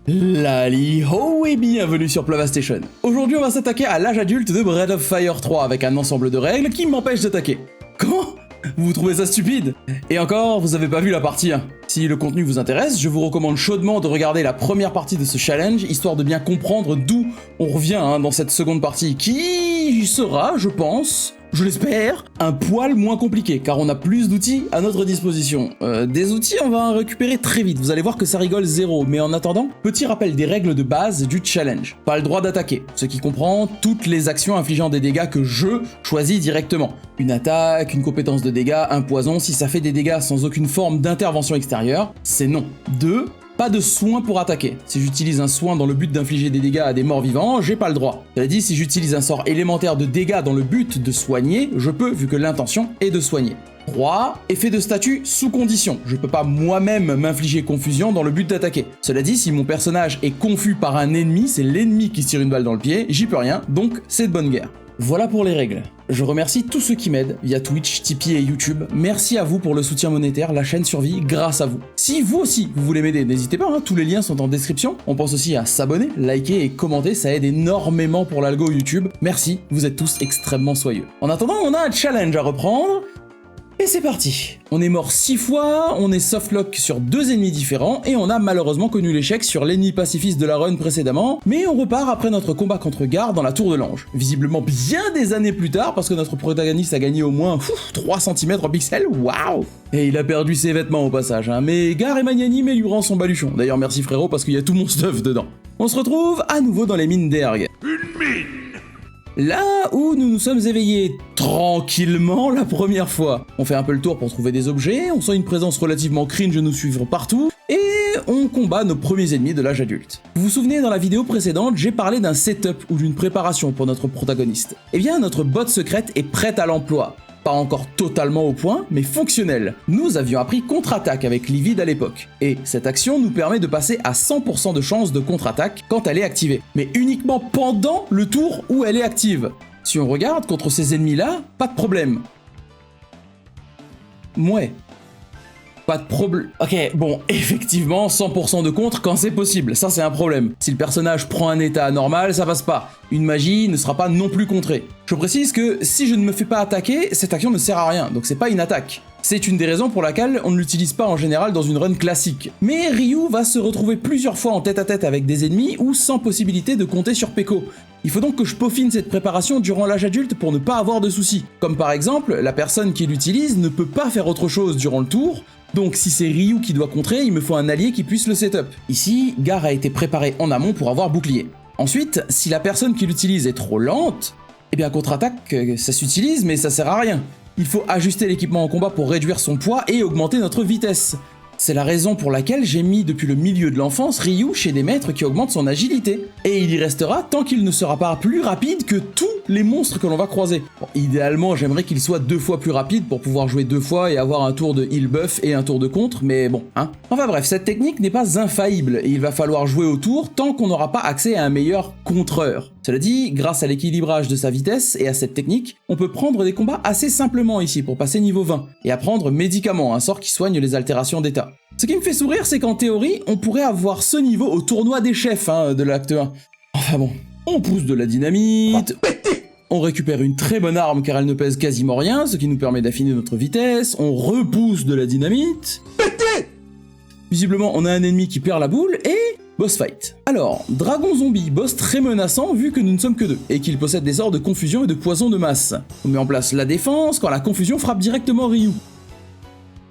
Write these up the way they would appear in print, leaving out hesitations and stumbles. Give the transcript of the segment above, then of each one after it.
Lali ho et bienvenue sur Plavastation. Aujourd'hui on va s'attaquer à l'âge adulte de Breath of Fire 3 avec un ensemble de règles qui m'empêchent d'attaquer. Comment ? Vous trouvez ça stupide? Et encore, vous avez pas vu la partie 1. Si le contenu vous intéresse, je vous recommande chaudement de regarder la première partie de ce challenge, histoire de bien comprendre d'où on revient dans cette seconde partie, qui sera, je pense, je l'espère, un poil moins compliqué, car on a plus d'outils à notre disposition. Des outils, on va en récupérer très vite, vous allez voir que ça rigole zéro, mais en attendant, petit rappel des règles de base du challenge. Pas le droit d'attaquer, ce qui comprend toutes les actions infligeant des dégâts que je choisis directement. Une attaque, une compétence de dégâts, un poison, si ça fait des dégâts sans aucune forme d'intervention extérieure, c'est non. 2. Pas de soin pour attaquer. Si j'utilise un soin dans le but d'infliger des dégâts à des morts vivants, j'ai pas le droit. Cela dit, si j'utilise un sort élémentaire de dégâts dans le but de soigner, je peux, vu que l'intention est de soigner. 3. Effet de statut sous condition. Je peux pas moi-même m'infliger confusion dans le but d'attaquer. Cela dit, si mon personnage est confus par un ennemi, c'est l'ennemi qui se tire une balle dans le pied, j'y peux rien, donc c'est de bonne guerre. Voilà pour les règles. Je remercie tous ceux qui m'aident via Twitch, Tipeee et YouTube. Merci à vous pour le soutien monétaire, la chaîne survit grâce à vous. Si vous aussi vous voulez m'aider, n'hésitez pas, tous les liens sont en description. On pense aussi à s'abonner, liker et commenter, ça aide énormément pour l'algo YouTube. Merci, vous êtes tous extrêmement soyeux. En attendant, on a un challenge à reprendre. Et c'est parti. On est mort 6 fois, on est softlock sur 2 ennemis différents, et on a malheureusement connu l'échec sur l'ennemi pacifiste de la run précédemment, mais on repart après notre combat contre Gar dans la tour de l'ange. Visiblement bien des années plus tard, parce que notre protagoniste a gagné au moins 3 cm en pixels, waouh. Et il a perdu ses vêtements au passage, mais Gar est magnanime et lui rend son baluchon. D'ailleurs merci frérot, parce qu'il y a tout mon stuff dedans. On se retrouve à nouveau dans les mines d'Erg. Une mine! Là où nous nous sommes éveillés tranquillement la première fois. On fait un peu le tour pour trouver des objets, on sent une présence relativement cringe nous suivre partout, et on combat nos premiers ennemis de l'âge adulte. Vous vous souvenez, dans la vidéo précédente, j'ai parlé d'un setup ou d'une préparation pour notre protagoniste. Eh bien, notre botte secrète est prête à l'emploi. Pas encore totalement au point, mais fonctionnel. Nous avions appris contre-attaque avec Livid à l'époque, et cette action nous permet de passer à 100% de chance de contre-attaque quand elle est activée, mais uniquement pendant le tour où elle est active. Si on regarde contre ces ennemis-là, pas de problème. Mouais. Pas de problème. Ok, bon, effectivement, 100% de contre quand c'est possible, ça c'est un problème. Si le personnage prend un état anormal, ça passe pas. Une magie ne sera pas non plus contrée. Je précise que si je ne me fais pas attaquer, cette action ne sert à rien, donc c'est pas une attaque. C'est une des raisons pour laquelle on ne l'utilise pas en général dans une run classique. Mais Ryu va se retrouver plusieurs fois en tête-à-tête avec des ennemis ou sans possibilité de compter sur Peko. Il faut donc que je peaufine cette préparation durant l'âge adulte pour ne pas avoir de soucis. Comme par exemple, la personne qui l'utilise ne peut pas faire autre chose durant le tour, donc si c'est Ryu qui doit contrer, il me faut un allié qui puisse le setup. Ici, Gar a été préparé en amont pour avoir bouclier. Ensuite, si la personne qui l'utilise est trop lente, eh bien contre-attaque, ça s'utilise mais ça sert à rien. Il faut ajuster l'équipement en combat pour réduire son poids et augmenter notre vitesse. C'est la raison pour laquelle j'ai mis depuis le milieu de l'enfance Ryu chez des maîtres qui augmentent son agilité. Et il y restera tant qu'il ne sera pas plus rapide que tous les monstres que l'on va croiser. Bon, idéalement, j'aimerais qu'il soit 2 fois plus rapide pour pouvoir jouer 2 fois et avoir un tour de heal buff et un tour de contre, mais bon, Enfin bref, cette technique n'est pas infaillible et il va falloir jouer au tour tant qu'on n'aura pas accès à un meilleur contreur. Cela dit, grâce à l'équilibrage de sa vitesse et à cette technique, on peut prendre des combats assez simplement ici pour passer niveau 20 et apprendre Médicament, un sort qui soigne les altérations d'état. Ce qui me fait sourire, c'est qu'en théorie, on pourrait avoir ce niveau au tournoi des chefs de l'acte 1. Enfin bon, on pousse de la dynamite, on récupère une très bonne arme car elle ne pèse quasiment rien, ce qui nous permet d'affiner notre vitesse, on repousse de la dynamite. Visiblement, on a un ennemi qui perd la boule et... boss fight. Alors, dragon zombie, boss très menaçant vu que nous ne sommes que 2, et qu'il possède des sorts de confusion et de poison de masse. On met en place la défense quand la confusion frappe directement Ryu,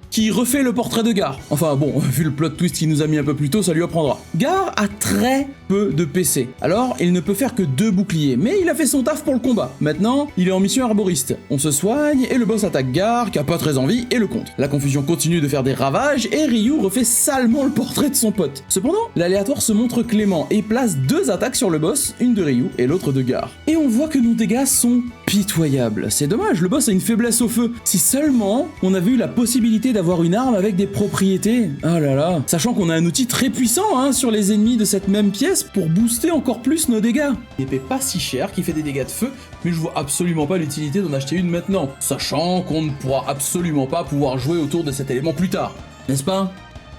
qui refait le portrait de Gar. Enfin bon, vu le plot twist qu'il nous a mis un peu plus tôt, ça lui apprendra. Gar a très peu de PC, alors il ne peut faire que 2 boucliers, mais il a fait son taf pour le combat. Maintenant, il est en mission arboriste. On se soigne, et le boss attaque Gar, qui a pas très envie, et le contre. La confusion continue de faire des ravages, et Ryu refait salement le portrait de son pote. Cependant, l'aléatoire se montre clément, et place 2 attaques sur le boss, une de Ryu et l'autre de Gar. Et on voit que nos dégâts sont pitoyables. C'est dommage, le boss a une faiblesse au feu. Si seulement on avait eu la possibilité d'avoir une arme avec des propriétés. Oh là là. Sachant qu'on a un outil très puissant sur les ennemis de cette même pièce pour booster encore plus nos dégâts. Une épée pas si chère qui fait des dégâts de feu, mais je vois absolument pas l'utilité d'en acheter une maintenant. Sachant qu'on ne pourra absolument pas pouvoir jouer autour de cet élément plus tard. N'est-ce pas ?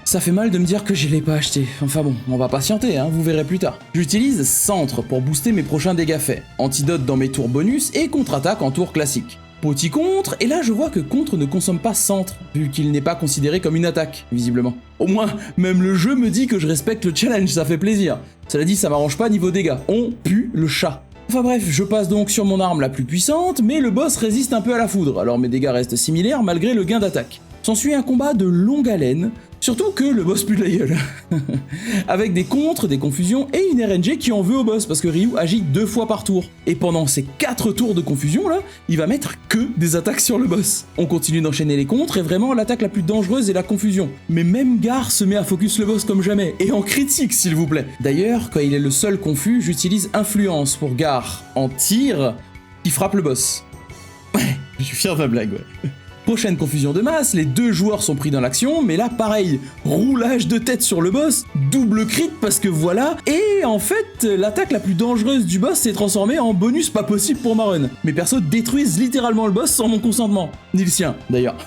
Ça fait mal de me dire que je l'ai pas acheté. Enfin bon, on va patienter, hein, vous verrez plus tard. J'utilise Centre pour booster mes prochains dégâts faits, Antidote dans mes tours bonus et contre-attaque en tour classique. Petit contre, et là je vois que contre ne consomme pas Centre, vu qu'il n'est pas considéré comme une attaque, visiblement. Au moins, même le jeu me dit que je respecte le challenge, ça fait plaisir. Cela dit, ça m'arrange pas niveau dégâts, on pue le chat. Enfin bref, je passe donc sur mon arme la plus puissante, mais le boss résiste un peu à la foudre, alors mes dégâts restent similaires malgré le gain d'attaque. S'ensuit un combat de longue haleine, surtout que le boss pue de la gueule. Avec des contres, des confusions et une RNG qui en veut au boss, parce que Ryu agit 2 fois par tour. Et pendant ces 4 tours de confusion là, il va mettre que des attaques sur le boss. On continue d'enchaîner les contres, et vraiment l'attaque la plus dangereuse est la confusion. Mais même Gar se met à focus le boss comme jamais, et en critique s'il vous plaît. D'ailleurs, quand il est le seul confus, j'utilise Influence pour Gar en tir qui frappe le boss. Ouais, je suis fier de ma blague, ouais. Prochaine confusion de masse, les 2 joueurs sont pris dans l'action, mais là pareil, roulage de tête sur le boss, double crit parce que voilà, et en fait, l'attaque la plus dangereuse du boss s'est transformée en bonus pas possible pour ma run. Mes persos détruisent littéralement le boss sans mon consentement, ni le sien d'ailleurs.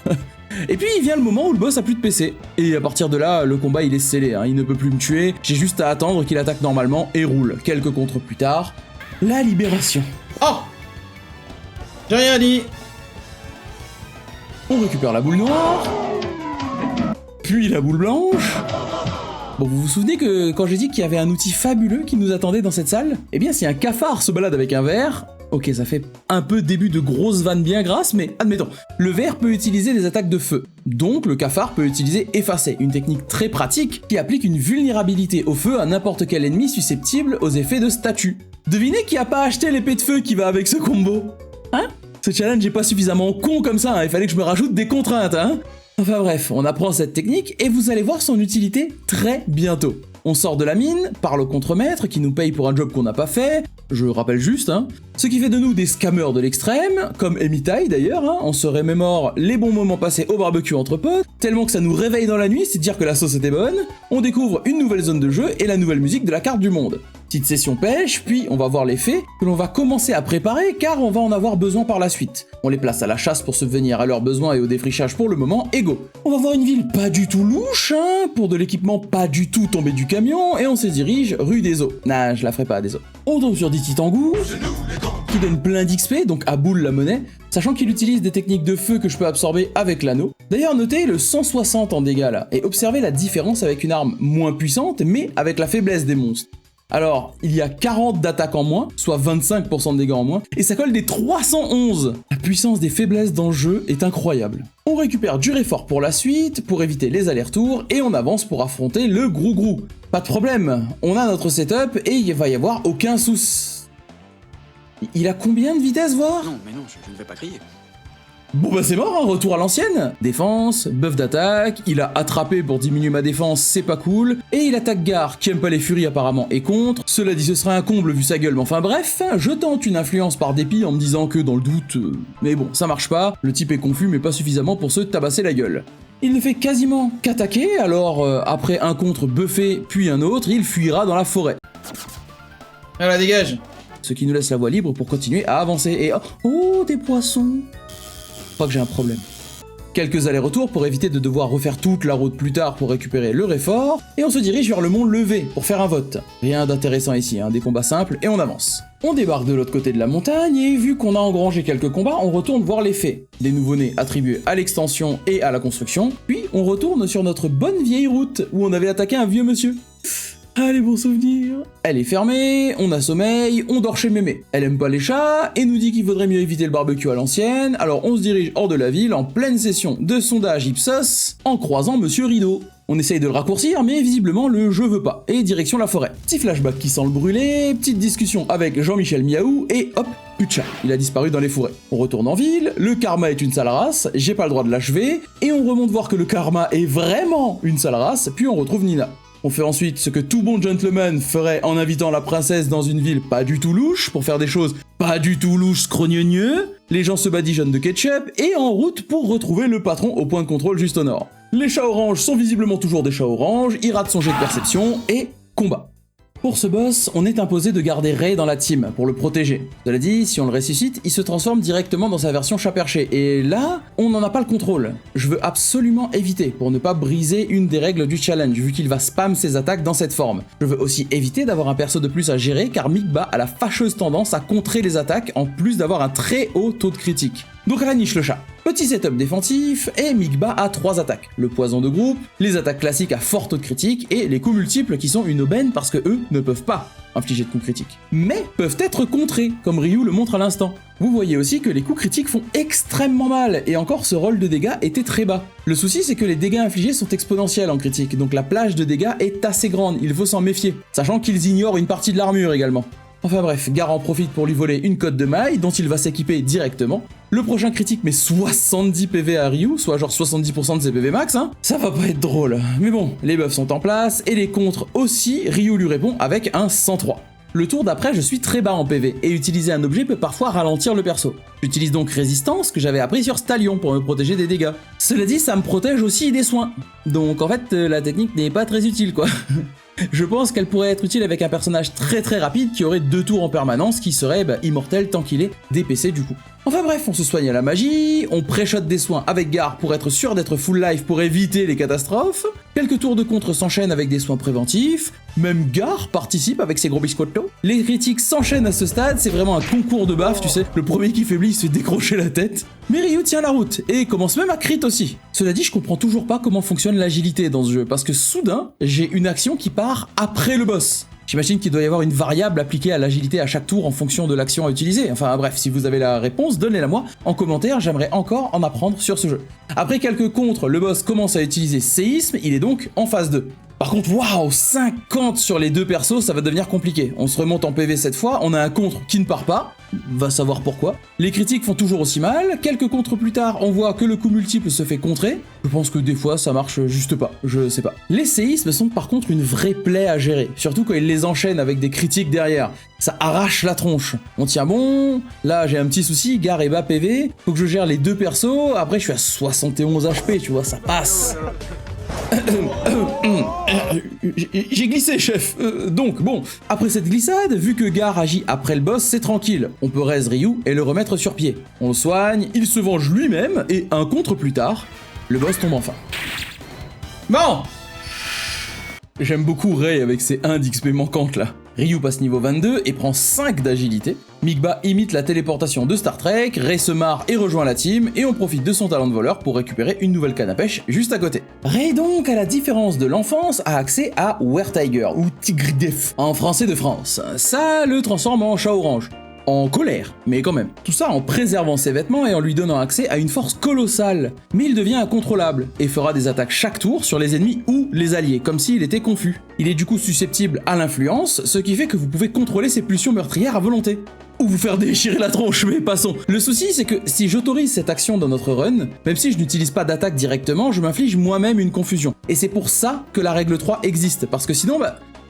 Et puis il vient le moment où le boss a plus de PC, et à partir de là, le combat il est scellé, hein, il ne peut plus me tuer, j'ai juste à attendre qu'il attaque normalement et roule. Quelques contres plus tard, la libération. Oh! J'ai rien dit! On récupère la boule noire, puis la boule blanche. Bon, vous vous souvenez que quand j'ai dit qu'il y avait un outil fabuleux qui nous attendait dans cette salle? Eh bien, si un cafard se balade avec un verre, ok, ça fait un peu début de grosse vanne bien grasse, mais admettons, le verre peut utiliser des attaques de feu. Donc, le cafard peut utiliser Effacer, une technique très pratique qui applique une vulnérabilité au feu à n'importe quel ennemi susceptible aux effets de statue. Devinez qui a pas acheté l'épée de feu qui va avec ce combo? Hein? Ce challenge est pas suffisamment con comme ça, hein. Il fallait que je me rajoute des contraintes, hein. Enfin bref, on apprend cette technique et vous allez voir son utilité très bientôt. On sort de la mine, parle au contremaître qui nous paye pour un job qu'on n'a pas fait, je rappelle juste, hein. Ce qui fait de nous des scammers de l'extrême, comme Emitai d'ailleurs, hein. On se remémore les bons moments passés au barbecue entre potes, tellement que ça nous réveille dans la nuit, c'est dire que la sauce était bonne. On découvre une nouvelle zone de jeu et la nouvelle musique de la carte du monde. Petite session pêche, puis on va voir les faits que l'on va commencer à préparer car on va en avoir besoin par la suite. On les place à la chasse pour subvenir à leurs besoins et au défrichage pour le moment, et go. On va voir une ville pas du tout louche, hein, pour de l'équipement pas du tout tombé du camion, et on se dirige rue des Eaux. Nah, je la ferai pas des Eaux. On tombe sur des Titangous, qui donnent plein d'XP, donc à boule la monnaie, sachant qu'il utilise des techniques de feu que je peux absorber avec l'anneau. D'ailleurs, notez le 160 en dégâts là, et observez la différence avec une arme moins puissante, mais avec la faiblesse des monstres. Alors, il y a 40 d'attaque en moins, soit 25% de dégâts en moins, et ça colle des 311. La puissance des faiblesses dans le jeu est incroyable. On récupère du réfort pour la suite, pour éviter les allers-retours, et on avance pour affronter le Grou-Grou. Pas de problème, on a notre setup et il va y avoir aucun souci. Il a combien de vitesse, voir? Non, mais non, je ne vais pas crier. Bon bah c'est mort, hein, retour à l'ancienne. Défense, buff d'attaque, il a attrapé pour diminuer ma défense, c'est pas cool. Et il attaque Gar, qui aime pas les furies apparemment, et contre. Cela dit, ce serait un comble vu sa gueule, mais enfin bref, je tente une influence par dépit en me disant que dans le doute... Mais bon, ça marche pas, le type est confus mais pas suffisamment pour se tabasser la gueule. Il ne fait quasiment qu'attaquer, alors après un contre buffé puis un autre, il fuira dans la forêt. Voilà, dégage. Ce qui nous laisse la voie libre pour continuer à avancer. Et oh, des poissons! Je crois que j'ai un problème. Quelques allers-retours pour éviter de devoir refaire toute la route plus tard pour récupérer le réfort, et on se dirige vers le mont Levé pour faire un vote. Rien d'intéressant ici, hein, des combats simples, et on avance. On débarque de l'autre côté de la montagne, et vu qu'on a engrangé quelques combats, on retourne voir les faits. Des nouveau-nés attribués à l'extension et à la construction, puis on retourne sur notre bonne vieille route, où on avait attaqué un vieux monsieur. Ah, les bons souvenirs. Elle est fermée, on a sommeil, on dort chez Mémé. Elle aime pas les chats, et nous dit qu'il vaudrait mieux éviter le barbecue à l'ancienne, alors on se dirige hors de la ville en pleine session de sondage Ipsos, en croisant Monsieur Rideau. On essaye de le raccourcir, mais visiblement le jeu veut pas, et direction la forêt. Petit flashback qui sent le brûler, petite discussion avec Jean-Michel Miaou, et hop, plus de chat, il a disparu dans les fourrés. On retourne en ville, le karma est une sale race, j'ai pas le droit de l'achever, et on remonte voir que le karma est vraiment une sale race, puis on retrouve Nina. On fait ensuite ce que tout bon gentleman ferait en invitant la princesse dans une ville pas du tout louche, pour faire des choses pas du tout louches scrogneugneux, les gens se badigeonnent de ketchup, et en route pour retrouver le patron au point de contrôle juste au nord. Les chats oranges sont visiblement toujours des chats oranges, il rate son jet de perception, et combat. Pour ce boss, on est imposé de garder Ray dans la team pour le protéger. Cela dit, si on le ressuscite, il se transforme directement dans sa version chat perché, et là, on n'en a pas le contrôle. Je veux absolument éviter, pour ne pas briser une des règles du challenge, vu qu'il va spam ses attaques dans cette forme. Je veux aussi éviter d'avoir un perso de plus à gérer, car Mikba a la fâcheuse tendance à contrer les attaques, en plus d'avoir un très haut taux de critique. Donc à la niche le chat. Petit setup défensif, et Mikba a 3 attaques. Le poison de groupe, les attaques classiques à fort taux de critique, et les coups multiples qui sont une aubaine parce que eux ne peuvent pas infliger de coups critiques. Mais peuvent être contrés, comme Ryu le montre à l'instant. Vous voyez aussi que les coups critiques font extrêmement mal, et encore ce rôle de dégâts était très bas. Le souci c'est que les dégâts infligés sont exponentiels en critique, donc la plage de dégâts est assez grande, il faut s'en méfier, sachant qu'ils ignorent une partie de l'armure également. Enfin bref, Gar en profite pour lui voler une cotte de maille dont il va s'équiper directement. Le prochain critique met 70 PV à Ryu, soit genre 70% de ses PV max, hein. Ça va pas être drôle. Mais bon, les buffs sont en place, et les contres aussi, Ryu lui répond avec un 103. Le tour d'après, je suis très bas en PV, et utiliser un objet peut parfois ralentir le perso. J'utilise donc Résistance, que j'avais appris sur Stallion pour me protéger des dégâts. Cela dit, ça me protège aussi des soins. Donc en fait, la technique n'est pas très utile quoi. Je pense qu'elle pourrait être utile avec un personnage très rapide qui aurait 2 tours en permanence, qui serait immortel tant qu'il est DPC du coup. Enfin bref, on se soigne à la magie, on pré-shot des soins avec Gar pour être sûr d'être full life pour éviter les catastrophes, quelques tours de contre s'enchaînent avec des soins préventifs, même Gar participe avec ses gros biscottos. Les critiques s'enchaînent à ce stade, c'est vraiment un concours de baf, tu sais, le premier qui faiblit se fait décrocher la tête. Mais Ryu tient la route, et commence même à crit aussi. Cela dit, je comprends toujours pas comment fonctionne l'agilité dans ce jeu, parce que soudain, j'ai une action qui part après le boss. J'imagine qu'il doit y avoir une variable appliquée à l'agilité à chaque tour en fonction de l'action à utiliser. Enfin bref, si vous avez la réponse, donnez-la moi en commentaire, j'aimerais encore en apprendre sur ce jeu. Après quelques contres, le boss commence à utiliser séisme, il est donc en phase 2. Par contre, waouh, 50 sur les 2 persos, ça va devenir compliqué. On se remonte en PV cette fois, on a un contre qui ne part pas, va savoir pourquoi. Les critiques font toujours aussi mal, quelques contres plus tard, on voit que le coup multiple se fait contrer. Je pense que des fois, ça marche juste pas, je sais pas. Les séismes sont par contre une vraie plaie à gérer, surtout quand ils les enchaînent avec des critiques derrière. Ça arrache la tronche. On tient bon, là j'ai un petit souci, Gar est bas PV, faut que je gère les 2 persos, après je suis à 71 HP, tu vois, ça passe. J'ai glissé, chef. Donc, bon, après cette glissade, vu que Gar agit après le boss, c'est tranquille. On peut raise Ryu et le remettre sur pied. On le soigne, il se venge lui-même, et un contre plus tard, le boss tombe enfin. Bon. J'aime beaucoup Ray avec ses 1 d'XP manquantes là. Ryu passe niveau 22 et prend 5 d'agilité. Mikba imite la téléportation de Star Trek, Ray se marre et rejoint la team, et on profite de son talent de voleur pour récupérer une nouvelle canne à pêche juste à côté. Ray donc, à la différence de l'enfance, a accès à Were Tiger, ou Tigre Def, en français de France. Ça le transforme en chat orange. En colère, mais quand même. Tout ça en préservant ses vêtements et en lui donnant accès à une force colossale. Mais il devient incontrôlable, et fera des attaques chaque tour sur les ennemis ou les alliés, comme s'il était confus. Il est du coup susceptible à l'influence, ce qui fait que vous pouvez contrôler ses pulsions meurtrières à volonté. Ou vous faire déchirer la tronche, mais passons. Le souci, c'est que si j'autorise cette action dans notre run, même si je n'utilise pas d'attaque directement, je m'inflige moi-même une confusion. Et c'est pour ça que la règle 3 existe, parce que sinon,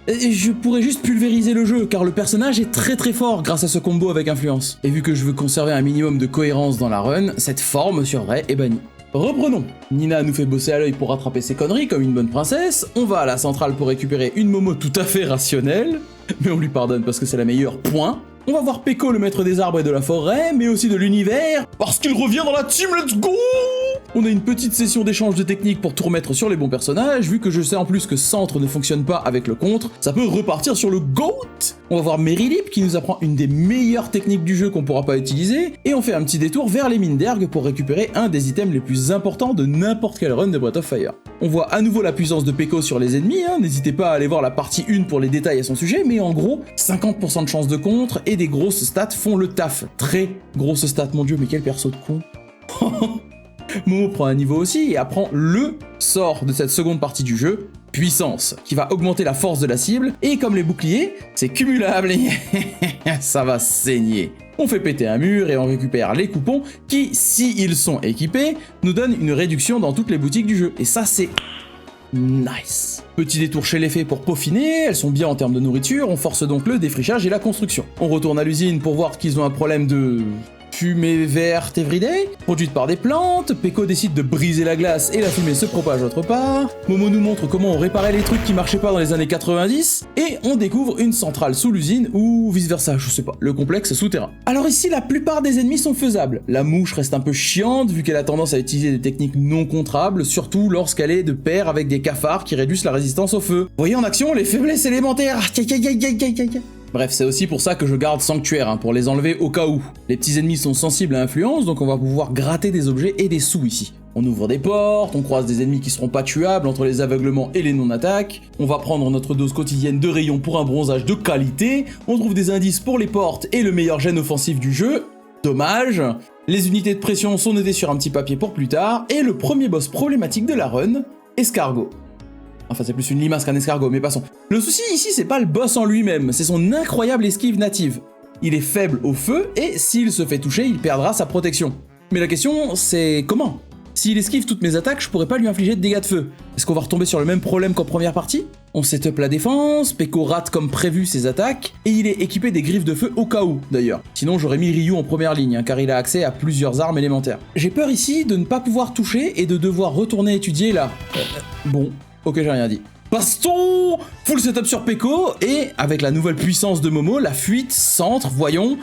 je pourrais juste pulvériser le jeu, car le personnage est très fort grâce à ce combo avec influence. Et vu que je veux conserver un minimum de cohérence dans la run, cette forme sur Ray est bannie. Reprenons. Nina nous fait bosser à l'œil pour rattraper ses conneries comme une bonne princesse, on va à la centrale pour récupérer une Momo tout à fait rationnelle, mais on lui pardonne parce que c'est la meilleure, point. On va voir Peko, le maître des arbres et de la forêt, mais aussi de l'univers, parce qu'il revient dans la team, let's go! On a une petite session d'échange de techniques pour tout remettre sur les bons personnages, vu que je sais en plus que Centre ne fonctionne pas avec le contre, ça peut repartir sur le GOAT. On va voir Merilip qui nous apprend une des meilleures techniques du jeu qu'on pourra pas utiliser, et on fait un petit détour vers les mines d'Erg pour récupérer un des items les plus importants de n'importe quel run de Breath of Fire. On voit à nouveau la puissance de Peko sur les ennemis, n'hésitez pas à aller voir la partie 1 pour les détails à son sujet, mais en gros, 50% de chance de contre et des grosses stats font le taf. Très grosses stats, mon dieu, mais quel perso de con. Momo prend un niveau aussi et apprend le sort de cette seconde partie du jeu, puissance, qui va augmenter la force de la cible, et comme les boucliers, c'est cumulable, ça va saigner. On fait péter un mur et on récupère les coupons qui, s'ils sont équipés, nous donnent une réduction dans toutes les boutiques du jeu. Et ça, c'est nice. Petit détour chez les fées pour peaufiner, elles sont bien en termes de nourriture, on force donc le défrichage et la construction. On retourne à l'usine pour voir qu'ils ont un problème de Fumée verte everyday, produite par des plantes, Peko décide de briser la glace et la fumée se propage autre part, Momo nous montre comment on réparait les trucs qui marchaient pas dans les années 90, et on découvre une centrale sous l'usine, ou vice versa, je sais pas, le complexe souterrain. Alors ici, la plupart des ennemis sont faisables. La mouche reste un peu chiante vu qu'elle a tendance à utiliser des techniques non contrables, surtout lorsqu'elle est de pair avec des cafards qui réduisent la résistance au feu. Voyez en action les faiblesses élémentaires. Bref, c'est aussi pour ça que je garde Sanctuaire, pour les enlever au cas où. Les petits ennemis sont sensibles à influence, donc on va pouvoir gratter des objets et des sous ici. On ouvre des portes, on croise des ennemis qui seront pas tuables entre les aveuglements et les non-attaques, on va prendre notre dose quotidienne de rayons pour un bronzage de qualité, on trouve des indices pour les portes et le meilleur gène offensif du jeu, dommage. Les unités de pression sont notées sur un petit papier pour plus tard, et le premier boss problématique de la run, Escargot. Enfin, c'est plus une limace qu'un escargot, mais passons. Le souci ici, c'est pas le boss en lui-même, c'est son incroyable esquive native. Il est faible au feu, et s'il se fait toucher, il perdra sa protection. Mais la question, c'est comment ? S'il esquive toutes mes attaques, je pourrais pas lui infliger de dégâts de feu. Est-ce qu'on va retomber sur le même problème qu'en première partie ? On setup la défense, Peko rate comme prévu ses attaques, et il est équipé des griffes de feu au cas où, d'ailleurs. Sinon j'aurais mis Ryu en première ligne, car il a accès à plusieurs armes élémentaires. J'ai peur ici de ne pas pouvoir toucher et de devoir retourner étudier là. Bon, ok, j'ai rien dit. Baston ! Full setup sur Peko, et avec la nouvelle puissance de Momo, la fuite, centre, voyons...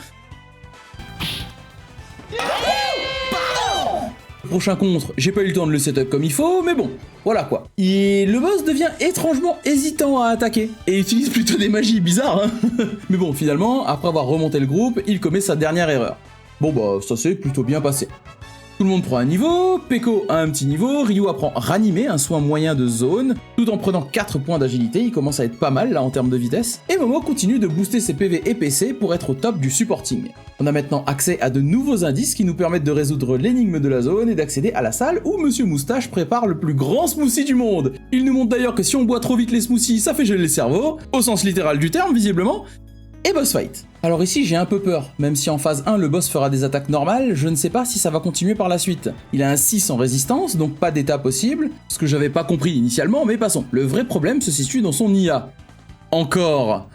Prochain contre, j'ai pas eu le temps de le setup comme il faut, mais bon, voilà quoi. Et le boss devient étrangement hésitant à attaquer, et utilise plutôt des magies bizarres, hein. Mais bon, finalement, après avoir remonté le groupe, il commet sa dernière erreur. Bon bah, ça s'est plutôt bien passé. Tout le monde prend un niveau, Peko a un petit niveau, Ryu apprend Ranimer, un soin moyen de zone, tout en prenant 4 points d'agilité, il commence à être pas mal là en termes de vitesse, et Momo continue de booster ses PV et PC pour être au top du supporting. On a maintenant accès à de nouveaux indices qui nous permettent de résoudre l'énigme de la zone et d'accéder à la salle où Monsieur Moustache prépare le plus grand smoothie du monde. Il nous montre d'ailleurs que si on boit trop vite les smoothies, ça fait geler le cerveau, au sens littéral du terme visiblement, et boss fight. Alors ici j'ai un peu peur, même si en phase 1 le boss fera des attaques normales, je ne sais pas si ça va continuer par la suite. Il a un 6 en résistance, donc pas d'état possible, ce que j'avais pas compris initialement, mais passons. Le vrai problème se situe dans son IA. Encore.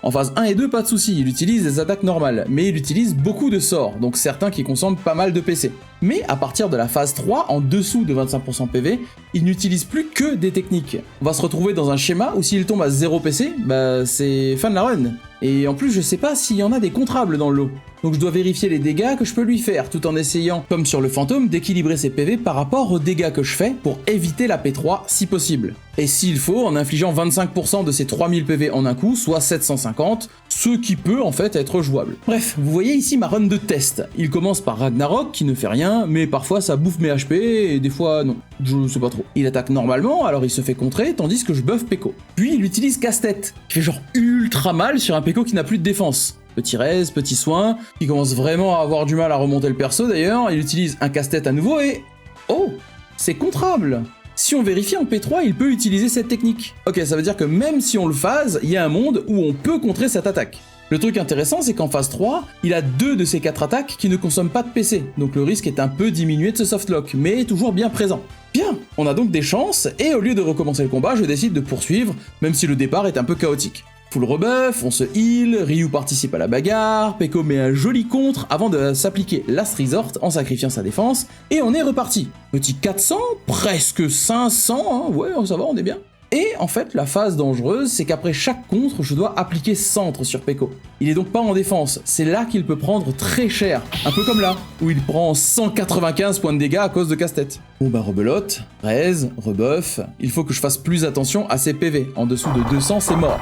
En phase 1 et 2, pas de soucis, il utilise des attaques normales, mais il utilise beaucoup de sorts, donc certains qui consomment pas mal de PC. Mais à partir de la phase 3, en dessous de 25% PV, il n'utilise plus que des techniques. On va se retrouver dans un schéma où s'il tombe à 0 PC, bah c'est fin de la run. Et en plus je sais pas s'il y en a des contrables dans le lot. Donc je dois vérifier les dégâts que je peux lui faire, tout en essayant, comme sur le fantôme, d'équilibrer ses PV par rapport aux dégâts que je fais pour éviter la P3 si possible. Et s'il faut, en infligeant 25% de ses 3000 PV en un coup, soit 750, ce qui peut en fait être jouable. Bref, vous voyez ici ma run de test. Il commence par Ragnarok, qui ne fait rien, mais parfois ça bouffe mes HP, et des fois non, je sais pas trop. Il attaque normalement, alors il se fait contrer, tandis que je buff Peko. Puis il utilise casse-tête, qui fait genre ultra mal sur un Peko qui n'a plus de défense. Petit raise, petit soin, qui commence vraiment à avoir du mal à remonter le perso d'ailleurs, il utilise un casse-tête à nouveau et... Oh, c'est contrable. Si on vérifie en P3, il peut utiliser cette technique. Ok, ça veut dire que même si on le phase, il y a un monde où on peut contrer cette attaque. Le truc intéressant, c'est qu'en phase 3, il a 2 de ses 4 attaques qui ne consomment pas de PC, donc le risque est un peu diminué de ce softlock, mais toujours bien présent. Bien, on a donc des chances, et au lieu de recommencer le combat, je décide de poursuivre, même si le départ est un peu chaotique. Full rebuff, on se heal, Ryu participe à la bagarre, Peko met un joli contre avant de s'appliquer Last Resort en sacrifiant sa défense, et on est reparti. Petit 400, presque 500, hein, ouais ça va, on est bien. Et en fait, la phase dangereuse, c'est qu'après chaque contre, je dois appliquer centre sur Peko. Il est donc pas en défense, c'est là qu'il peut prendre très cher, un peu comme là, où il prend 195 points de dégâts à cause de casse-tête. Bon bah rebelote, raise, rebuff, il faut que je fasse plus attention à ses PV, en dessous de 200 c'est mort.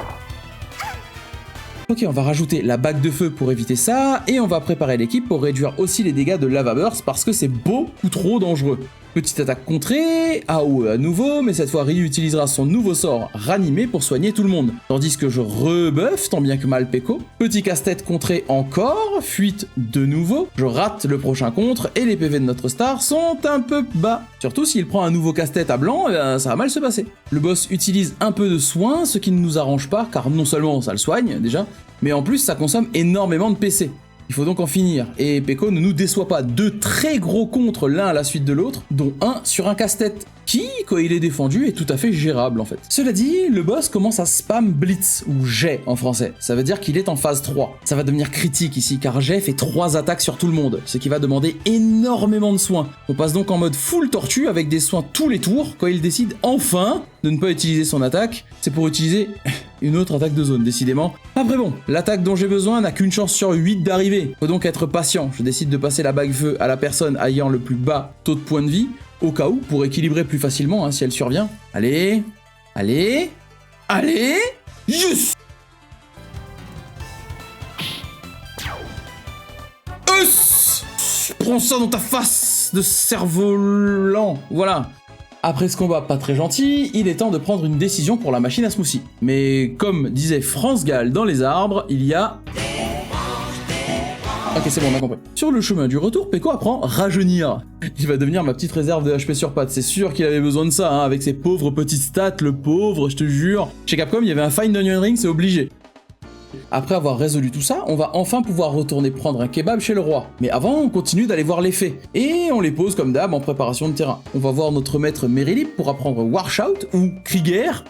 Ok, on va rajouter la bague de feu pour éviter ça, et on va préparer l'équipe pour réduire aussi les dégâts de Lava Burst parce que c'est beaucoup trop dangereux. Petite attaque contrée, AOE à nouveau, mais cette fois Ryu utilisera son nouveau sort Ranimer pour soigner tout le monde. Tandis que je rebuff tant bien que mal Peko. Petit casse-tête contré encore, fuite de nouveau, je rate le prochain contre et les PV de notre star sont un peu bas. Surtout s'il prend un nouveau casse-tête à blanc, ça va mal se passer. Le boss utilise un peu de soin, ce qui ne nous arrange pas car non seulement ça le soigne déjà, mais en plus ça consomme énormément de PC. Il faut donc en finir, et Peko ne nous déçoit pas. 2 très gros contres l'un à la suite de l'autre, dont un sur un casse-tête, qui, quand il est défendu, est tout à fait gérable en fait. Cela dit, le boss commence à spam blitz, ou jet en français. Ça veut dire qu'il est en phase 3. Ça va devenir critique ici, car jet fait 3 attaques sur tout le monde, ce qui va demander énormément de soins. On passe donc en mode full tortue avec des soins tous les tours, quand il décide enfin de ne pas utiliser son attaque, c'est pour utiliser une autre attaque de zone, décidément. Après bon, l'attaque dont j'ai besoin n'a qu'une chance sur 8 d'arriver. Faut donc être patient, je décide de passer la bague feu à la personne ayant le plus bas taux de points de vie, au cas où, pour équilibrer plus facilement si elle survient. Allez, allez, allez, juste. Prends ça dans ta face de cerf-volant, voilà. Après ce combat pas très gentil, il est temps de prendre une décision pour la machine à smoothie. Mais comme disait France Gall dans Les Arbres, il y a... Ok, c'est bon, on a compris. Sur le chemin du retour, Peko apprend rajeunir. Il va devenir ma petite réserve de HP sur pattes. C'est sûr qu'il avait besoin de ça, avec ses pauvres petites stats, le pauvre, je te jure. Chez Capcom, il y avait un Fine Onion Ring, c'est obligé. Après avoir résolu tout ça, on va enfin pouvoir retourner prendre un kebab chez le roi. Mais avant, on continue d'aller voir les fées. Et on les pose comme d'hab en préparation de terrain. On va voir notre maître Merilip pour apprendre Warshout ou Krieger.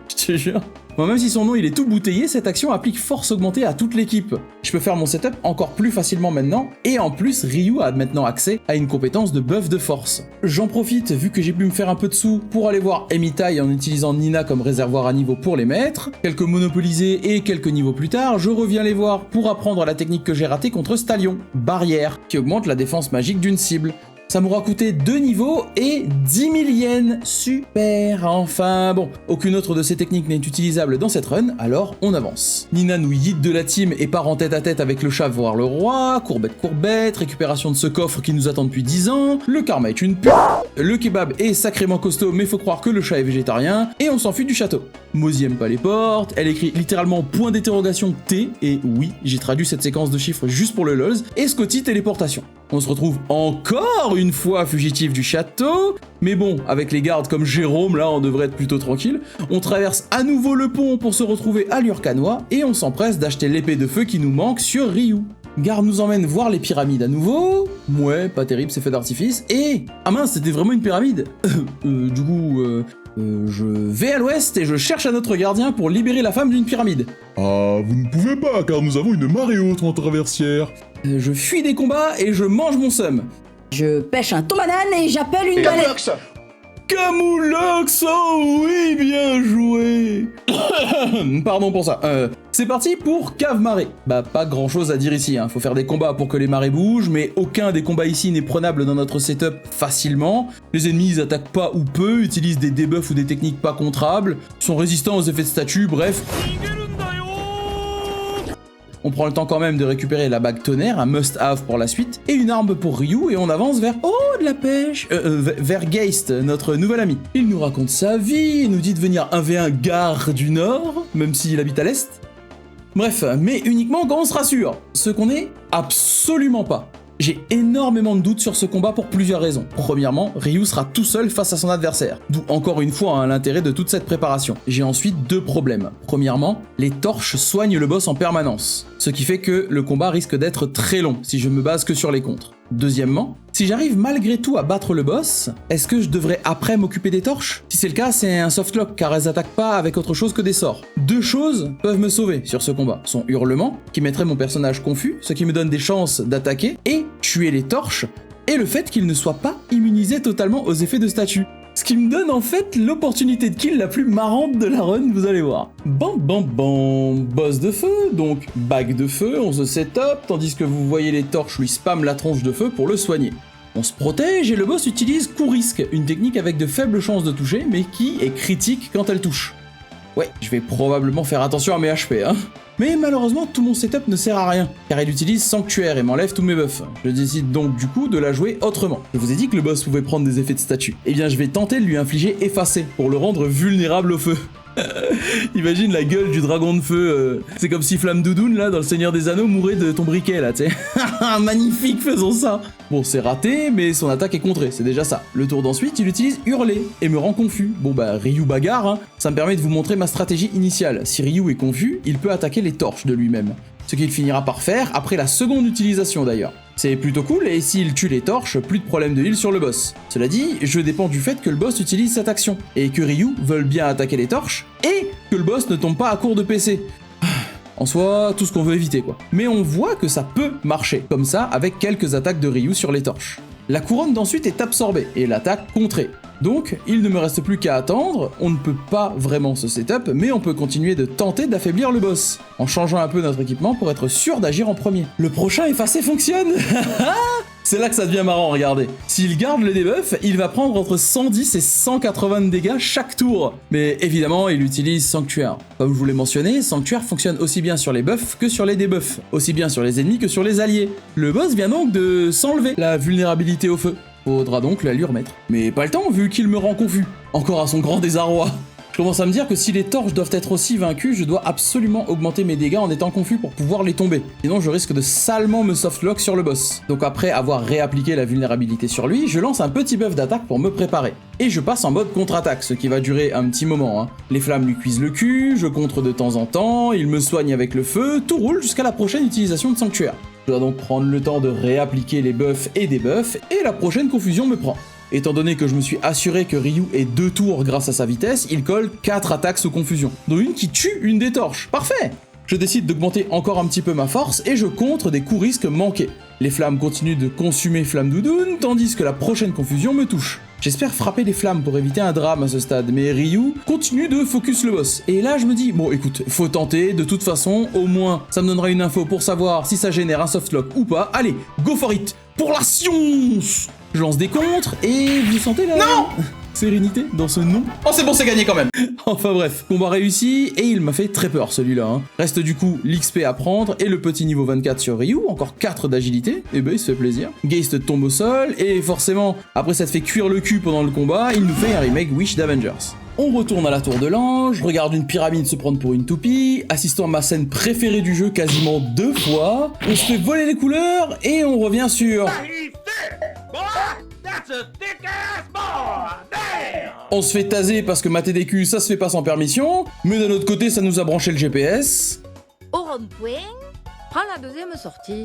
Je te jure. Bon, même si son nom il est tout bouteillé, cette action applique force augmentée à toute l'équipe. Je peux faire mon setup encore plus facilement maintenant, et en plus Ryu a maintenant accès à une compétence de buff de force. J'en profite, vu que j'ai pu me faire un peu de sous, pour aller voir Emitai en utilisant Nina comme réservoir à niveau pour les maîtres. Quelques monopolisés et quelques niveaux plus tard, je reviens les voir pour apprendre la technique que j'ai ratée contre Stallion, Barrière, qui augmente la défense magique d'une cible. Ça m'aura coûté 2 niveaux et 10 000 yens. Super. Enfin bon, aucune autre de ces techniques n'est utilisable dans cette run, alors on avance. Nina nous yeet de la team et part en tête à tête avec le chat voir le roi, courbette, récupération de ce coffre qui nous attend depuis 10 ans, le karma est une pute, le kebab est sacrément costaud mais faut croire que le chat est végétarien, et on s'enfuit du château. Mozy aime pas les portes, elle écrit littéralement point d'interrogation T, et oui, j'ai traduit cette séquence de chiffres juste pour le LOLs, et Scotty téléportation. On se retrouve encore une fois fugitif du château, mais bon, avec les gardes comme Jérôme, là on devrait être plutôt tranquille. On traverse à nouveau le pont pour se retrouver à l'Urkanois, et on s'empresse d'acheter l'épée de feu qui nous manque sur Ryu. Gare nous emmène voir les pyramides à nouveau. Ouais, pas terrible, c'est fait d'artifice. Et... ah mince, c'était vraiment une pyramide. Je vais à l'ouest et je cherche un autre gardien pour libérer la femme d'une pyramide. Ah, vous ne pouvez pas, car nous avons une marée haute en traversière. Je fuis des combats et je mange mon seum. Je pêche un thon banane et j'appelle une balai. Camoulox, oh oui, bien joué. Pardon pour ça. C'est parti pour Cave Marée. Bah pas grand chose à dire ici, faut faire des combats pour que les marées bougent, mais aucun des combats ici n'est prenable dans notre setup facilement. Les ennemis ils attaquent pas ou peu, utilisent des debuffs ou des techniques pas contrables, sont résistants aux effets de statut, bref... On prend le temps quand même de récupérer la bague tonnerre, un must-have pour la suite, et une arme pour Ryu, et on avance vers... oh, de la pêche vers Geist, notre nouvel ami. Il nous raconte sa vie, il nous dit de venir 1v1 Gare du Nord, même s'il habite à l'Est. Bref, mais uniquement quand on se rassure, ce qu'on est absolument pas. J'ai énormément de doutes sur ce combat pour plusieurs raisons. Premièrement, Ryu sera tout seul face à son adversaire, d'où encore une fois l'intérêt de toute cette préparation. J'ai ensuite 2 problèmes. Premièrement, les torches soignent le boss en permanence, ce qui fait que le combat risque d'être très long si je me base que sur les contres. Deuxièmement, si j'arrive malgré tout à battre le boss, est-ce que je devrais après m'occuper des torches? Si c'est le cas, c'est un softlock car elles attaquent pas avec autre chose que des sorts. 2 choses peuvent me sauver sur ce combat. Son hurlement, qui mettrait mon personnage confus, ce qui me donne des chances d'attaquer, et tuer les torches, et le fait qu'il ne soit pas immunisé totalement aux effets de statut. Ce qui me donne en fait l'opportunité de kill la plus marrante de la run, vous allez voir. Bon, boss de feu, donc bague de feu, on se setup, tandis que vous voyez les torches lui spam la tronche de feu pour le soigner. On se protège et le boss utilise coup risque, une technique avec de faibles chances de toucher, mais qui est critique quand elle touche. Ouais, je vais probablement faire attention à mes HP, Mais malheureusement, tout mon setup ne sert à rien, car il utilise Sanctuaire et m'enlève tous mes buffs. Je décide donc du coup de la jouer autrement. Je vous ai dit que le boss pouvait prendre des effets de statut. Eh bien, je vais tenter de lui infliger Effacer, pour le rendre vulnérable au feu. Imagine la gueule du dragon de feu, c'est comme si Flamme Doudoune, là, dans le Seigneur des Anneaux, mourait de ton briquet, là, tu sais. Magnifique, faisons ça. Bon, c'est raté, mais son attaque est contrée, c'est déjà ça. Le tour d'ensuite, il utilise Hurler, et me rend confus. Bon bah, Ryu bagarre, ça me permet de vous montrer ma stratégie initiale. Si Ryu est confus, il peut attaquer les torches de lui-même. Ce qu'il finira par faire après la seconde utilisation d'ailleurs. C'est plutôt cool, et s'il tue les torches, plus de problème de heal sur le boss. Cela dit, je dépends du fait que le boss utilise cette action, et que Ryu veuille bien attaquer les torches, et que le boss ne tombe pas à court de PC. En soi, tout ce qu'on veut éviter quoi. Mais on voit que ça peut marcher, comme ça, avec quelques attaques de Ryu sur les torches. La couronne d'ensuite est absorbée, et l'attaque contrée. Donc, il ne me reste plus qu'à attendre, on ne peut pas vraiment se setup, mais on peut continuer de tenter d'affaiblir le boss, en changeant un peu notre équipement pour être sûr d'agir en premier. Le prochain effacé fonctionne. C'est là que ça devient marrant, regardez. S'il garde le debuff, il va prendre entre 110 et 180 de dégâts chaque tour. Mais évidemment, il utilise Sanctuaire. Comme je vous l'ai mentionné, Sanctuaire fonctionne aussi bien sur les buffs que sur les debuffs, aussi bien sur les ennemis que sur les alliés. Le boss vient donc de s'enlever la vulnérabilité au feu. Faudra donc la lui remettre. Mais pas le temps, vu qu'il me rend confus. Encore à son grand désarroi. Je commence à me dire que si les torches doivent être aussi vaincues, je dois absolument augmenter mes dégâts en étant confus pour pouvoir les tomber. Sinon je risque de salement me softlock sur le boss. Donc après avoir réappliqué la vulnérabilité sur lui, je lance un petit buff d'attaque pour me préparer. Et je passe en mode contre-attaque, ce qui va durer un petit moment. Hein. Les flammes lui cuisent le cul, je contre de temps en temps, il me soigne avec le feu, tout roule jusqu'à la prochaine utilisation de Sanctuaire. Je dois donc prendre le temps de réappliquer les buffs et debuffs, et la prochaine confusion me prend. Étant donné que je me suis assuré que Ryu est 2 tours grâce à sa vitesse, il colle 4 attaques sous confusion, dont une qui tue une des torches. Parfait! Je décide d'augmenter encore un petit peu ma force et je contre des coups risques manqués. Les flammes continuent de consumer Flamme Doudoune, tandis que la prochaine confusion me touche. J'espère frapper les flammes pour éviter un drame à ce stade, mais Ryu continue de focus le boss. Et là je me dis, bon écoute, faut tenter, de toute façon, au moins ça me donnera une info pour savoir si ça génère un softlock ou pas. Allez, go for it! Pour la science! Je lance des contres et vous sentez la... Non! Sérénité dans ce nom. Oh c'est bon, c'est gagné quand même. Enfin bref, combat réussi et il m'a fait très peur celui-là. Hein. Reste du coup l'XP à prendre et le petit niveau 24 sur Ryu, encore 4 d'agilité, et ben il se fait plaisir. Geist tombe au sol et forcément, après ça te fait cuire le cul pendant le combat, il nous fait un remake Wish d'Avengers. On retourne à la tour de l'ange, regarde une pyramide se prendre pour une toupie, assistant à ma scène préférée du jeu quasiment 2 fois, on se fait voler les couleurs et on revient sur... On se fait taser parce que ma TDQ ça se fait pas sans permission, mais d'un autre côté ça nous a branché le GPS. Au rond-point, prends la deuxième sortie.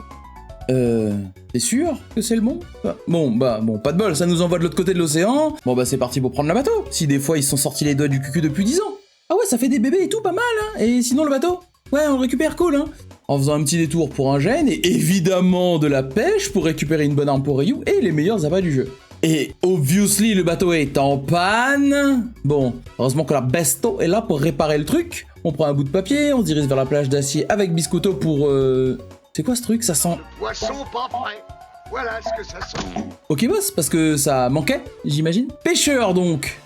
T'es sûr que c'est le bon? Bon, pas de bol, ça nous envoie de l'autre côté de l'océan. Bon bah c'est parti pour prendre le bateau. Si des fois ils se sont sortis les doigts du cul depuis 10 ans. Ah ouais, ça fait des bébés et tout, pas mal, hein. Et sinon le bateau? Ouais, on le récupère, cool, hein. En faisant un petit détour pour un gène, et évidemment de la pêche pour récupérer une bonne arme pour Ryu et les meilleurs abats du jeu. Et obviously le bateau est en panne. Bon, heureusement que la Besto est là pour réparer le truc. On prend un bout de papier, on se dirige vers la plage d'acier avec Biscotto pour... C'est quoi ce truc? Ça sent... Poisson pas frais. Voilà ce que ça sent. Ok boss, parce que ça manquait, j'imagine. Pêcheur donc.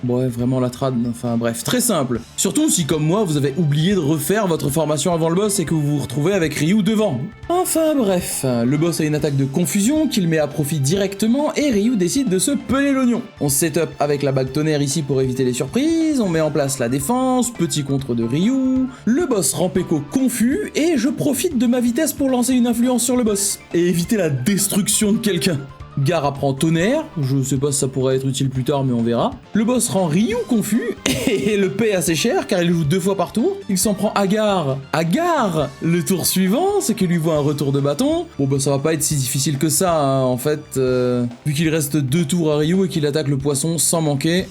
Ouais, vraiment la trad, enfin bref, très simple. Surtout si comme moi vous avez oublié de refaire votre formation avant le boss et que vous vous retrouvez avec Ryu devant. Enfin bref, le boss a une attaque de confusion qu'il met à profit directement et Ryu décide de se peler l'oignon. On se set up avec la bague tonnerre ici pour éviter les surprises, on met en place la défense, petit contre de Ryu, le boss rend Peko confus et je profite de ma vitesse pour lancer une influence sur le boss et éviter la destruction de quelqu'un. Gar apprend tonnerre, je sais pas si ça pourrait être utile plus tard mais on verra. Le boss rend Ryu confus et le paie assez cher car il joue 2 fois par tour. Il s'en prend à Gar. À Gar, le tour suivant, c'est qu'il lui voit un retour de bâton. Bon bah ça va pas être si difficile que ça hein, en fait. Vu qu'il reste 2 tours à Ryu et qu'il attaque le poisson sans manquer.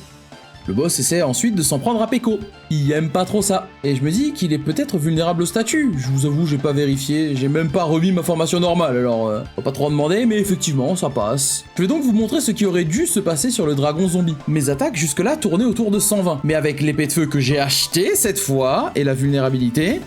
Le boss essaie ensuite de s'en prendre à Peko. Il aime pas trop ça. Et je me dis qu'il est peut-être vulnérable au statut. Je vous avoue, j'ai pas vérifié, j'ai même pas remis ma formation normale, alors faut pas trop en demander, mais effectivement, ça passe. Je vais donc vous montrer ce qui aurait dû se passer sur le dragon zombie. Mes attaques jusque-là tournaient autour de 120. Mais avec l'épée de feu que j'ai achetée cette fois, et la vulnérabilité...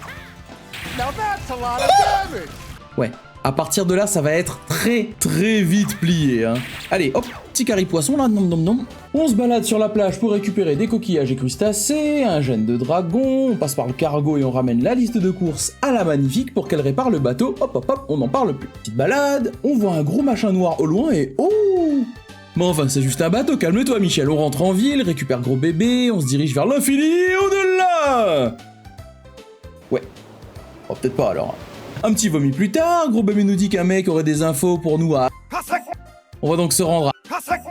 Ouais. À partir de là, ça va être très vite plié, hein. Allez, hop, petit carré poisson là, nom nom nom. On se balade sur la plage pour récupérer des coquillages et crustacés, un gène de dragon, on passe par le cargo et on ramène la liste de courses à la magnifique pour qu'elle répare le bateau. Hop hop hop, on n'en parle plus. Petite balade, on voit un gros machin noir au loin et oh! Mais enfin, c'est juste un bateau, calme-toi Michel, on rentre en ville, récupère gros bébé, on se dirige vers l'infini et au-delà! Ouais. Oh, peut-être pas alors. Un petit vomi plus tard, gros bébé nous dit qu'un mec aurait des infos pour nous à... On va donc se rendre à...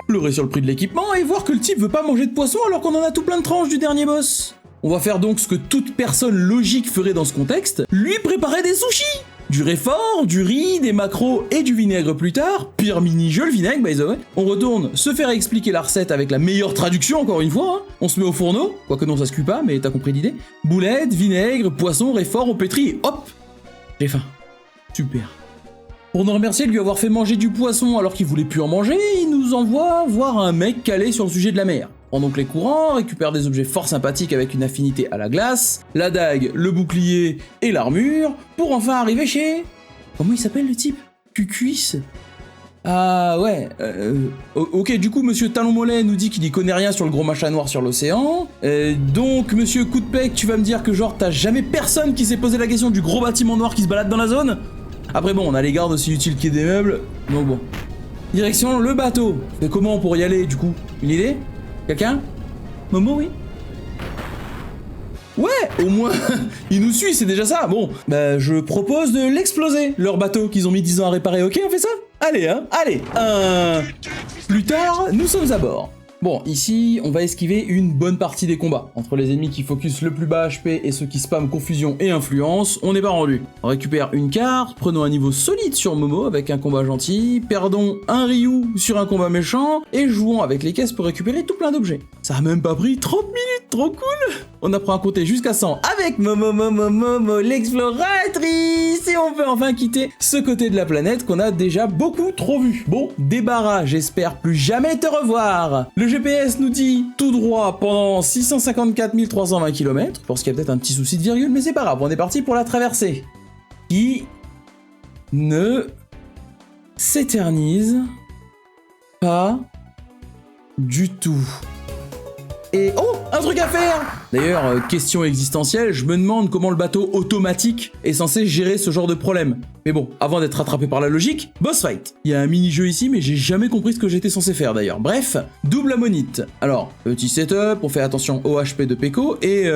pleurer sur le prix de l'équipement et voir que le type veut pas manger de poisson alors qu'on en a tout plein de tranches du dernier boss. On va faire donc ce que toute personne logique ferait dans ce contexte, lui préparer des sushis. Du réfort, du riz, des maquereaux et du vinaigre plus tard. Pire mini-jeu le vinaigre, by the way. On retourne se faire expliquer la recette avec la meilleure traduction, encore une fois. Hein. On se met au fourneau, quoique non ça se cuit pas, mais t'as compris l'idée. Boulettes, vinaigre, poisson, réfort, au pétri, et hop, j'ai faim. Super. Pour nous remercier de lui avoir fait manger du poisson alors qu'il voulait plus en manger, il nous envoie voir un mec calé sur le sujet de la mer. Prend donc les courants, récupère des objets fort sympathiques avec une affinité à la glace, la dague, le bouclier et l'armure, pour enfin arriver chez... Comment il s'appelle le type? Cucuisse? Ah ouais, ok, du coup monsieur Talon Mollet nous dit qu'il y connaît rien sur le gros machin noir sur l'océan, donc monsieur Coup de Pec, tu vas me dire que genre t'as jamais personne qui s'est posé la question du gros bâtiment noir qui se balade dans la zone? Après bon, on a les gardes aussi utiles qu'il y ait des meubles, donc bon. Direction le bateau. Mais comment pour y aller du coup? Une idée? Quelqu'un? Momo, oui? Ouais, au moins, il nous suit, c'est déjà ça. Bon, bah je propose de l'exploser, leur bateau qu'ils ont mis 10 ans à réparer. Ok, on fait ça? Allez, hein, allez. Plus tard, nous sommes à bord. Bon, ici, on va esquiver une bonne partie des combats. Entre les ennemis qui focus le plus bas HP et ceux qui spamment confusion et influence, on n'est pas rendu. On récupère une carte, prenons un niveau solide sur Momo avec un combat gentil, perdons un Ryu sur un combat méchant, et jouons avec les caisses pour récupérer tout plein d'objets. Ça a même pas pris 30 minutes, trop cool! On apprend à compter jusqu'à 100 avec Momo l'exploratrice, et on peut enfin quitter ce côté de la planète qu'on a déjà beaucoup trop vu. Bon, débarras, j'espère plus jamais te revoir. Le GPS nous dit tout droit pendant 654 320 km, je pense qu'il y a peut-être un petit souci de virgule, mais c'est pas grave, on est parti pour la traversée. Qui ne s'éternise pas du tout. Et oh, un truc à faire! D'ailleurs, question existentielle, je me demande comment le bateau automatique est censé gérer ce genre de problème. Mais bon, avant d'être rattrapé par la logique, boss fight. Il y a un mini-jeu ici, mais j'ai jamais compris ce que j'étais censé faire d'ailleurs. Bref, double ammonite. Alors, petit setup, on fait attention au HP de Peko, et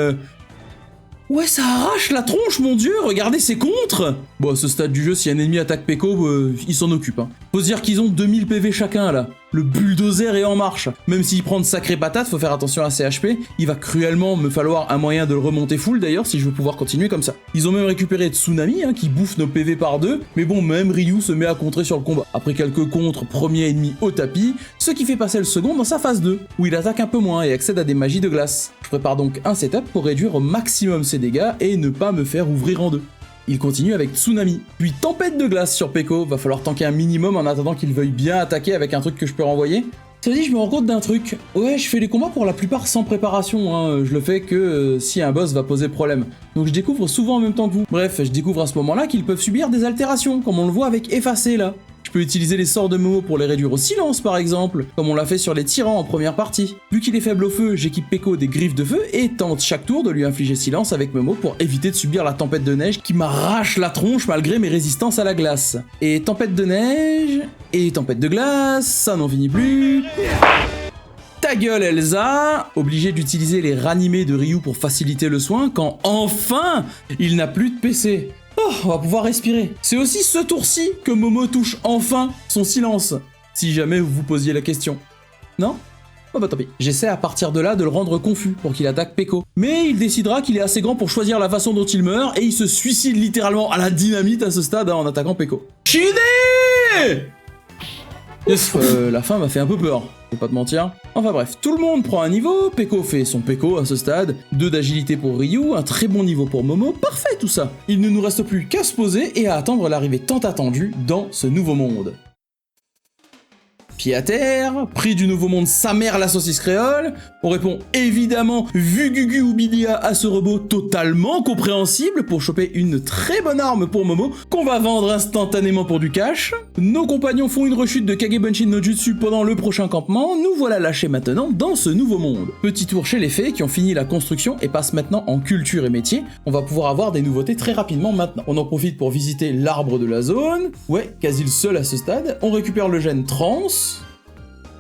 ouais, ça arrache la tronche, mon dieu, regardez ses contres! Bon, à ce stade du jeu, si un ennemi attaque Peko, il s'en occupe. Hein. Faut se dire qu'ils ont 2000 PV chacun, là. Le bulldozer est en marche. Même s'il prend de sacrées patates, faut faire attention à ses HP. Il va cruellement me falloir un moyen de le remonter full, d'ailleurs, si je veux pouvoir continuer comme ça. Ils ont même récupéré Tsunami, hein, qui bouffe nos PV par deux, mais bon, même Ryu se met à contrer sur le combat. Après quelques contres, premier ennemi au tapis, ce qui fait passer le second dans sa phase 2, où il attaque un peu moins et accède à des magies de glace. Je prépare donc un setup pour réduire au maximum ses dégâts et ne pas me faire ouvrir en deux. Il continue avec Tsunami, puis Tempête de glace sur Peko, va falloir tanker un minimum en attendant qu'il veuille bien attaquer avec un truc que je peux renvoyer. Ça dit, je me rends compte d'un truc. Ouais, je fais les combats pour la plupart sans préparation, hein. Je le fais que si un boss va poser problème. Donc je découvre souvent en même temps que vous. Bref, je découvre à ce moment-là qu'ils peuvent subir des altérations, comme on le voit avec Effacé là. Je peux utiliser les sorts de Momo pour les réduire au silence par exemple, comme on l'a fait sur les tyrans en première partie. Vu qu'il est faible au feu, j'équipe Peko des griffes de feu et tente chaque tour de lui infliger silence avec Momo pour éviter de subir la tempête de neige qui m'arrache la tronche malgré mes résistances à la glace. Et tempête de neige, et tempête de glace, ça n'en finit plus. Ta gueule Elsa, obligé d'utiliser les ranimés de Ryu pour faciliter le soin quand enfin il n'a plus de PC. Oh, on va pouvoir respirer. C'est aussi ce tour-ci que Momo touche enfin son silence, si jamais vous vous posiez la question. Non? Oh bah tant pis. J'essaie à partir de là de le rendre confus pour qu'il attaque Peko. Mais il décidera qu'il est assez grand pour choisir la façon dont il meurt et il se suicide littéralement à la dynamite à ce stade hein, en attaquant Peko. Chidé! Yes, la fin m'a fait un peu peur, je vais pas te mentir. Enfin bref, tout le monde prend un niveau, Peko fait son Peko à ce stade, 2 d'agilité pour Ryu, un très bon niveau pour Momo, parfait tout ça. Il ne nous reste plus qu'à se poser et à attendre l'arrivée tant attendue dans ce nouveau monde. Pied à terre, prix du nouveau monde sa mère la saucisse créole, on répond évidemment Vugugu ou Bidia à ce robot totalement compréhensible pour choper une très bonne arme pour Momo qu'on va vendre instantanément pour du cash. Nos compagnons font une rechute de Kagebunshin no Jutsu pendant le prochain campement, nous voilà lâchés maintenant dans ce nouveau monde. Petit tour chez les fées qui ont fini la construction et passent maintenant en culture et métier, on va pouvoir avoir des nouveautés très rapidement maintenant. On en profite pour visiter l'arbre de la zone, ouais, quasi le seul à ce stade, on récupère le gène trans.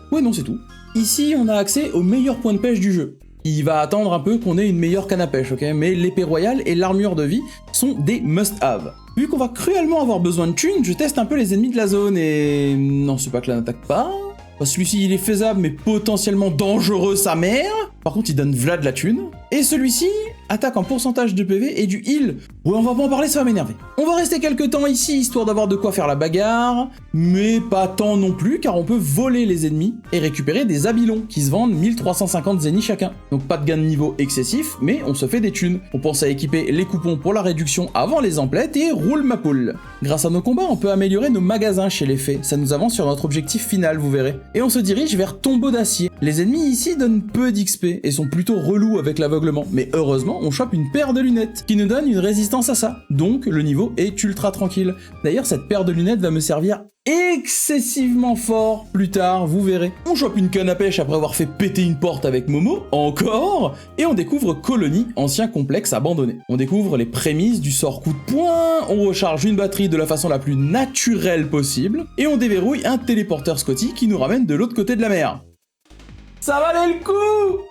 Ouais non c'est tout. Ici on a accès au meilleur point de pêche du jeu. Il va attendre un peu qu'on ait une meilleure canne à pêche, ok? Mais l'épée royale et l'armure de vie sont des must-have. Vu qu'on va cruellement avoir besoin de thunes, je teste un peu les ennemis de la zone et... Non, c'est pas que là n'attaque pas. Celui-ci il est faisable mais potentiellement dangereux sa mère. Par contre, il donne Vlad la thune. Et celui-ci attaque en pourcentage de PV et du heal. Ouais, on va pas en parler, ça va m'énerver. On va rester quelques temps ici, histoire d'avoir de quoi faire la bagarre. Mais pas tant non plus, car on peut voler les ennemis et récupérer des habillons qui se vendent 1350 zéniths chacun. Donc pas de gain de niveau excessif, mais on se fait des thunes. On pense à équiper les coupons pour la réduction avant les emplettes et roule ma poule. Grâce à nos combats, on peut améliorer nos magasins chez les fées. Ça nous avance sur notre objectif final, vous verrez. Et on se dirige vers Tombeau d'Acier. Les ennemis ici donnent peu d'XP et sont plutôt relous avec l'aveuglement. Mais heureusement, on chope une paire de lunettes qui nous donne une résistance à ça. Donc le niveau est ultra tranquille. D'ailleurs, cette paire de lunettes va me servir excessivement fort plus tard, vous verrez. On chope une canne à pêche après avoir fait péter une porte avec Momo, encore, et on découvre Colonie, ancien complexe abandonné. On découvre les prémices du sort coup de poing, on recharge une batterie de la façon la plus naturelle possible, et on déverrouille un téléporteur Scotty qui nous ramène de l'autre côté de la mer. Ça valait le coup!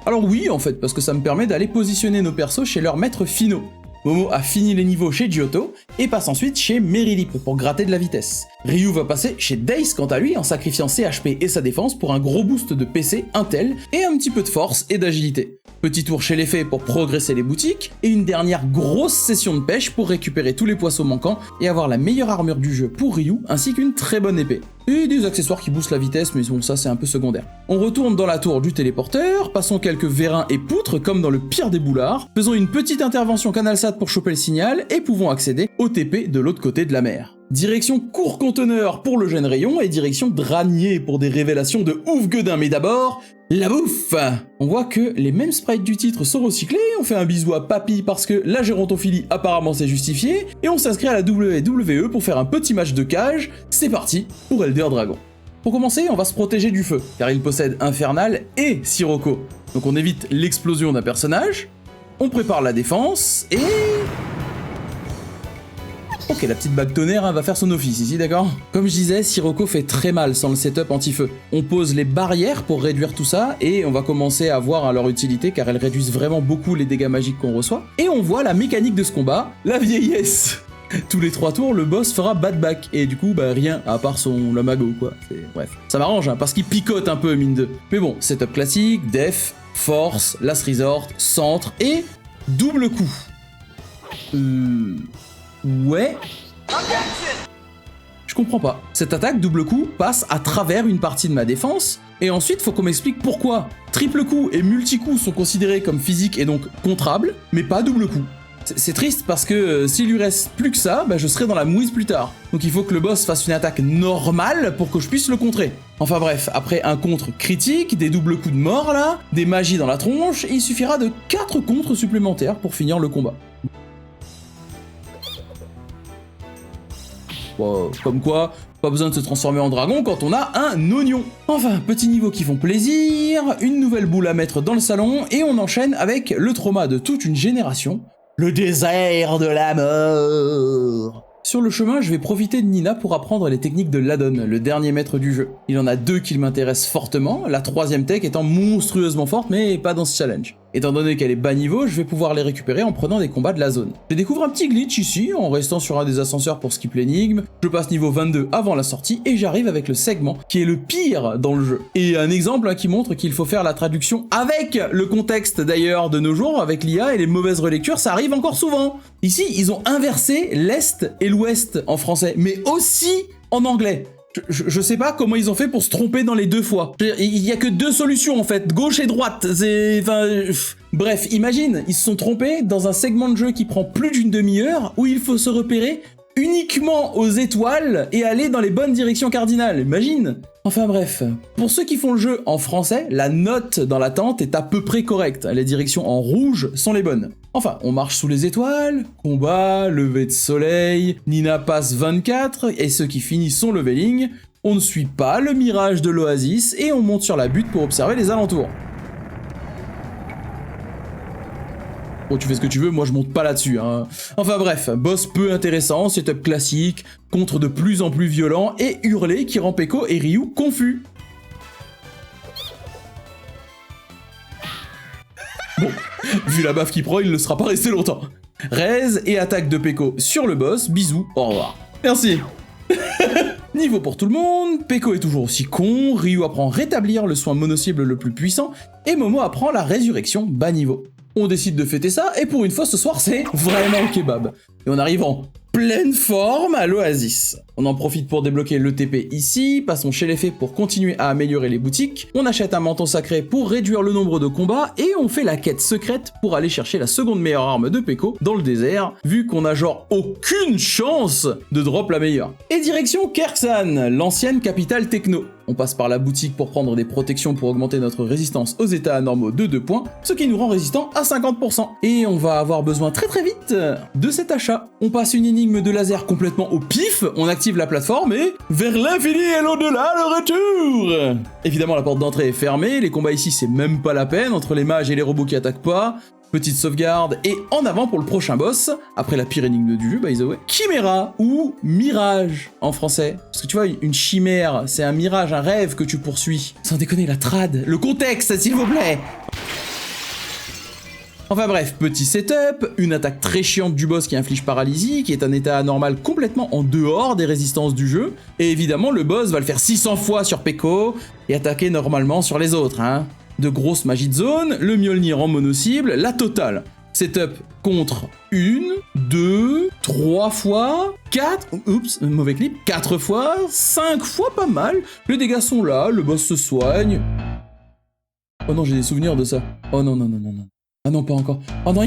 Alors oui, en fait, parce que ça me permet d'aller positionner nos persos chez leurs maîtres finaux. Momo a fini les niveaux chez Giotto et passe ensuite chez Merilip pour gratter de la vitesse. Ryu va passer chez Dace quant à lui en sacrifiant ses HP et sa défense pour un gros boost de PC, intel et un petit peu de force et d'agilité. Petit tour chez les fées pour progresser les boutiques et une dernière grosse session de pêche pour récupérer tous les poissons manquants et avoir la meilleure armure du jeu pour Ryu ainsi qu'une très bonne épée. Et des accessoires qui boostent la vitesse, mais bon, ça c'est un peu secondaire. On retourne dans la tour du téléporteur, passons quelques vérins et poutres comme dans le pire des boulards, faisons une petite intervention CanalSat pour choper le signal et pouvons accéder au TP de l'autre côté de la mer. Direction court conteneur pour le jeune rayon et direction Dranier pour des révélations de ouf gueudin, mais d'abord, la bouffe! On voit que les mêmes sprites du titre sont recyclés, on fait un bisou à Papy parce que la gérontophilie apparemment c'est justifié, et on s'inscrit à la WWE pour faire un petit match de cage, c'est parti pour Elder Dragon. Pour commencer, on va se protéger du feu, car il possède Infernal et Sirocco, donc on évite l'explosion d'un personnage, on prépare la défense, et... Ok, la petite bague tonnerre va faire son office ici, d'accord? Comme je disais, Sirocco fait très mal sans le setup anti-feu. On pose les barrières pour réduire tout ça, et on va commencer à voir leur utilité, car elles réduisent vraiment beaucoup les dégâts magiques qu'on reçoit. Et on voit la mécanique de ce combat, la vieillesse. Tous les 3 tours, le boss fera bad back, et du coup, bah rien, à part son Lamago, quoi. Bref, ça m'arrange, hein, parce qu'il picote un peu, mine de. Mais bon, setup classique, def, force, last resort, centre, et double coup. Ouais. Je comprends pas. Cette attaque double coup passe à travers une partie de ma défense, et ensuite faut qu'on m'explique pourquoi triple coup et multi-coup sont considérés comme physiques et donc contrables, mais pas double coup. C'est triste parce que s'il lui reste plus que ça, bah je serai dans la mouise plus tard. Donc il faut que le boss fasse une attaque normale pour que je puisse le contrer. Enfin bref, après un contre critique, des doubles coups de mort là, des magies dans la tronche, il suffira de 4 contres supplémentaires pour finir le combat. Wow, comme quoi, pas besoin de se transformer en dragon quand on a un oignon. Enfin, petits niveaux qui font plaisir, une nouvelle boule à mettre dans le salon, et on enchaîne avec le trauma de toute une génération, le désert de la mort. Sur le chemin, je vais profiter de Nina pour apprendre les techniques de Ladon, le dernier maître du jeu. Il en a 2 qui m'intéressent fortement, la 3ème tech étant monstrueusement forte, mais pas dans ce challenge. Étant donné qu'elle est bas niveau, je vais pouvoir les récupérer en prenant des combats de la zone. Je découvre un petit glitch ici, en restant sur un des ascenseurs pour skip l'énigme, je passe niveau 22 avant la sortie, et j'arrive avec le segment, qui est le pire dans le jeu. Et un exemple qui montre qu'il faut faire la traduction avec le contexte d'ailleurs de nos jours, avec l'IA et les mauvaises relectures, ça arrive encore souvent. Ici, ils ont inversé l'Est et l'Ouest en français, mais aussi en anglais. Je sais pas comment ils ont fait pour se tromper dans les 2 fois. Il y a que 2 solutions en fait, gauche et droite. Bref, imagine, ils se sont trompés dans un segment de jeu qui prend plus d'une demi-heure où il faut se repérer uniquement aux étoiles et aller dans les bonnes directions cardinales, imagine. Enfin bref, pour ceux qui font le jeu en français, la note dans l'attente est à peu près correcte, les directions en rouge sont les bonnes. Enfin, on marche sous les étoiles, combat, lever de soleil, Nina passe 24, et ceux qui finissent son leveling, on ne suit pas le mirage de l'oasis, et on monte sur la butte pour observer les alentours. Bon, tu fais ce que tu veux, moi je monte pas là-dessus, hein. Enfin bref, boss peu intéressant, setup classique, contre de plus en plus violent, et hurlé qui rend Peko et Ryu confus. Bon, vu la baffe qu'il prend, il ne sera pas resté longtemps. Raise et attaque de Peko sur le boss, bisous, au revoir. Merci. Niveau pour tout le monde, Peko est toujours aussi con, Ryu apprend rétablir le soin mono-cible le plus puissant, et Momo apprend la résurrection bas niveau. On décide de fêter ça, et pour une fois ce soir c'est vraiment le kebab. Et on arrive en pleine forme à l'Oasis. On en profite pour débloquer le TP ici, passons chez les fées pour continuer à améliorer les boutiques, on achète un menton sacré pour réduire le nombre de combats, et on fait la quête secrète pour aller chercher la seconde meilleure arme de Peko dans le désert, vu qu'on a genre aucune chance de drop la meilleure. Et direction Kerksan, l'ancienne capitale techno. On passe par la boutique pour prendre des protections pour augmenter notre résistance aux états anormaux de 2 points, ce qui nous rend résistant à 50%. Et on va avoir besoin très vite de cet achat. On passe une énigme de laser complètement au pif, on active la plateforme et vers l'infini et l'au-delà le retour. Évidemment la porte d'entrée est fermée, les combats ici c'est même pas la peine, entre les mages et les robots qui attaquent pas. Petite sauvegarde, et en avant pour le prochain boss, après la pire énigme du jeu, by the way, Chimera, ou Mirage, en français. Parce que tu vois, une chimère, c'est un mirage, un rêve que tu poursuis. Sans déconner, la trad, le contexte, s'il vous plaît. Enfin bref, petit setup, une attaque très chiante du boss qui inflige paralysie, qui est un état anormal complètement en dehors des résistances du jeu, et évidemment le boss va le faire 600 fois sur Peko, et attaquer normalement sur les autres, hein. De grosses magies de zone, le Mjolnir en mono-cible, la totale. Setup contre 1, 2, 3 fois, 4, oups, mauvais clip, 4 fois, 5 fois pas mal. Les dégâts sont là, le boss se soigne. Oh non, j'ai des souvenirs de ça. Oh non, non, non, non, non. Ah non, pas encore. Oh non,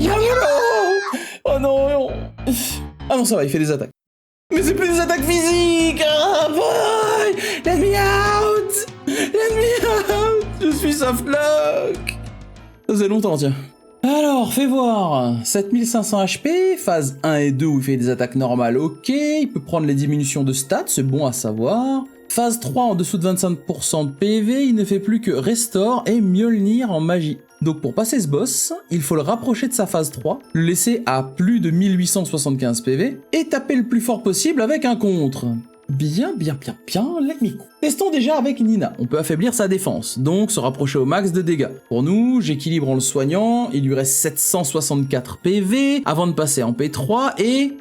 oh non, ah non, ça va, il fait des attaques. Mais c'est plus des attaques physiques. Ah boy, let me out, let me out. Je suis softlock. Ça faisait longtemps, tiens. Alors, fais voir. 7500 HP, phase 1 et 2 où il fait des attaques normales, ok. Il peut prendre les diminutions de stats, c'est bon à savoir. Phase 3 en dessous de 25% de PV, il ne fait plus que Restore et Mjolnir en magie. Donc pour passer ce boss, il faut le rapprocher de sa phase 3, le laisser à plus de 1875 PV, et taper le plus fort possible avec un contre. Bien, let me go. Testons déjà avec Nina, on peut affaiblir sa défense, donc se rapprocher au max de dégâts. Pour nous, j'équilibre en le soignant, il lui reste 764 PV, avant de passer en P3, et...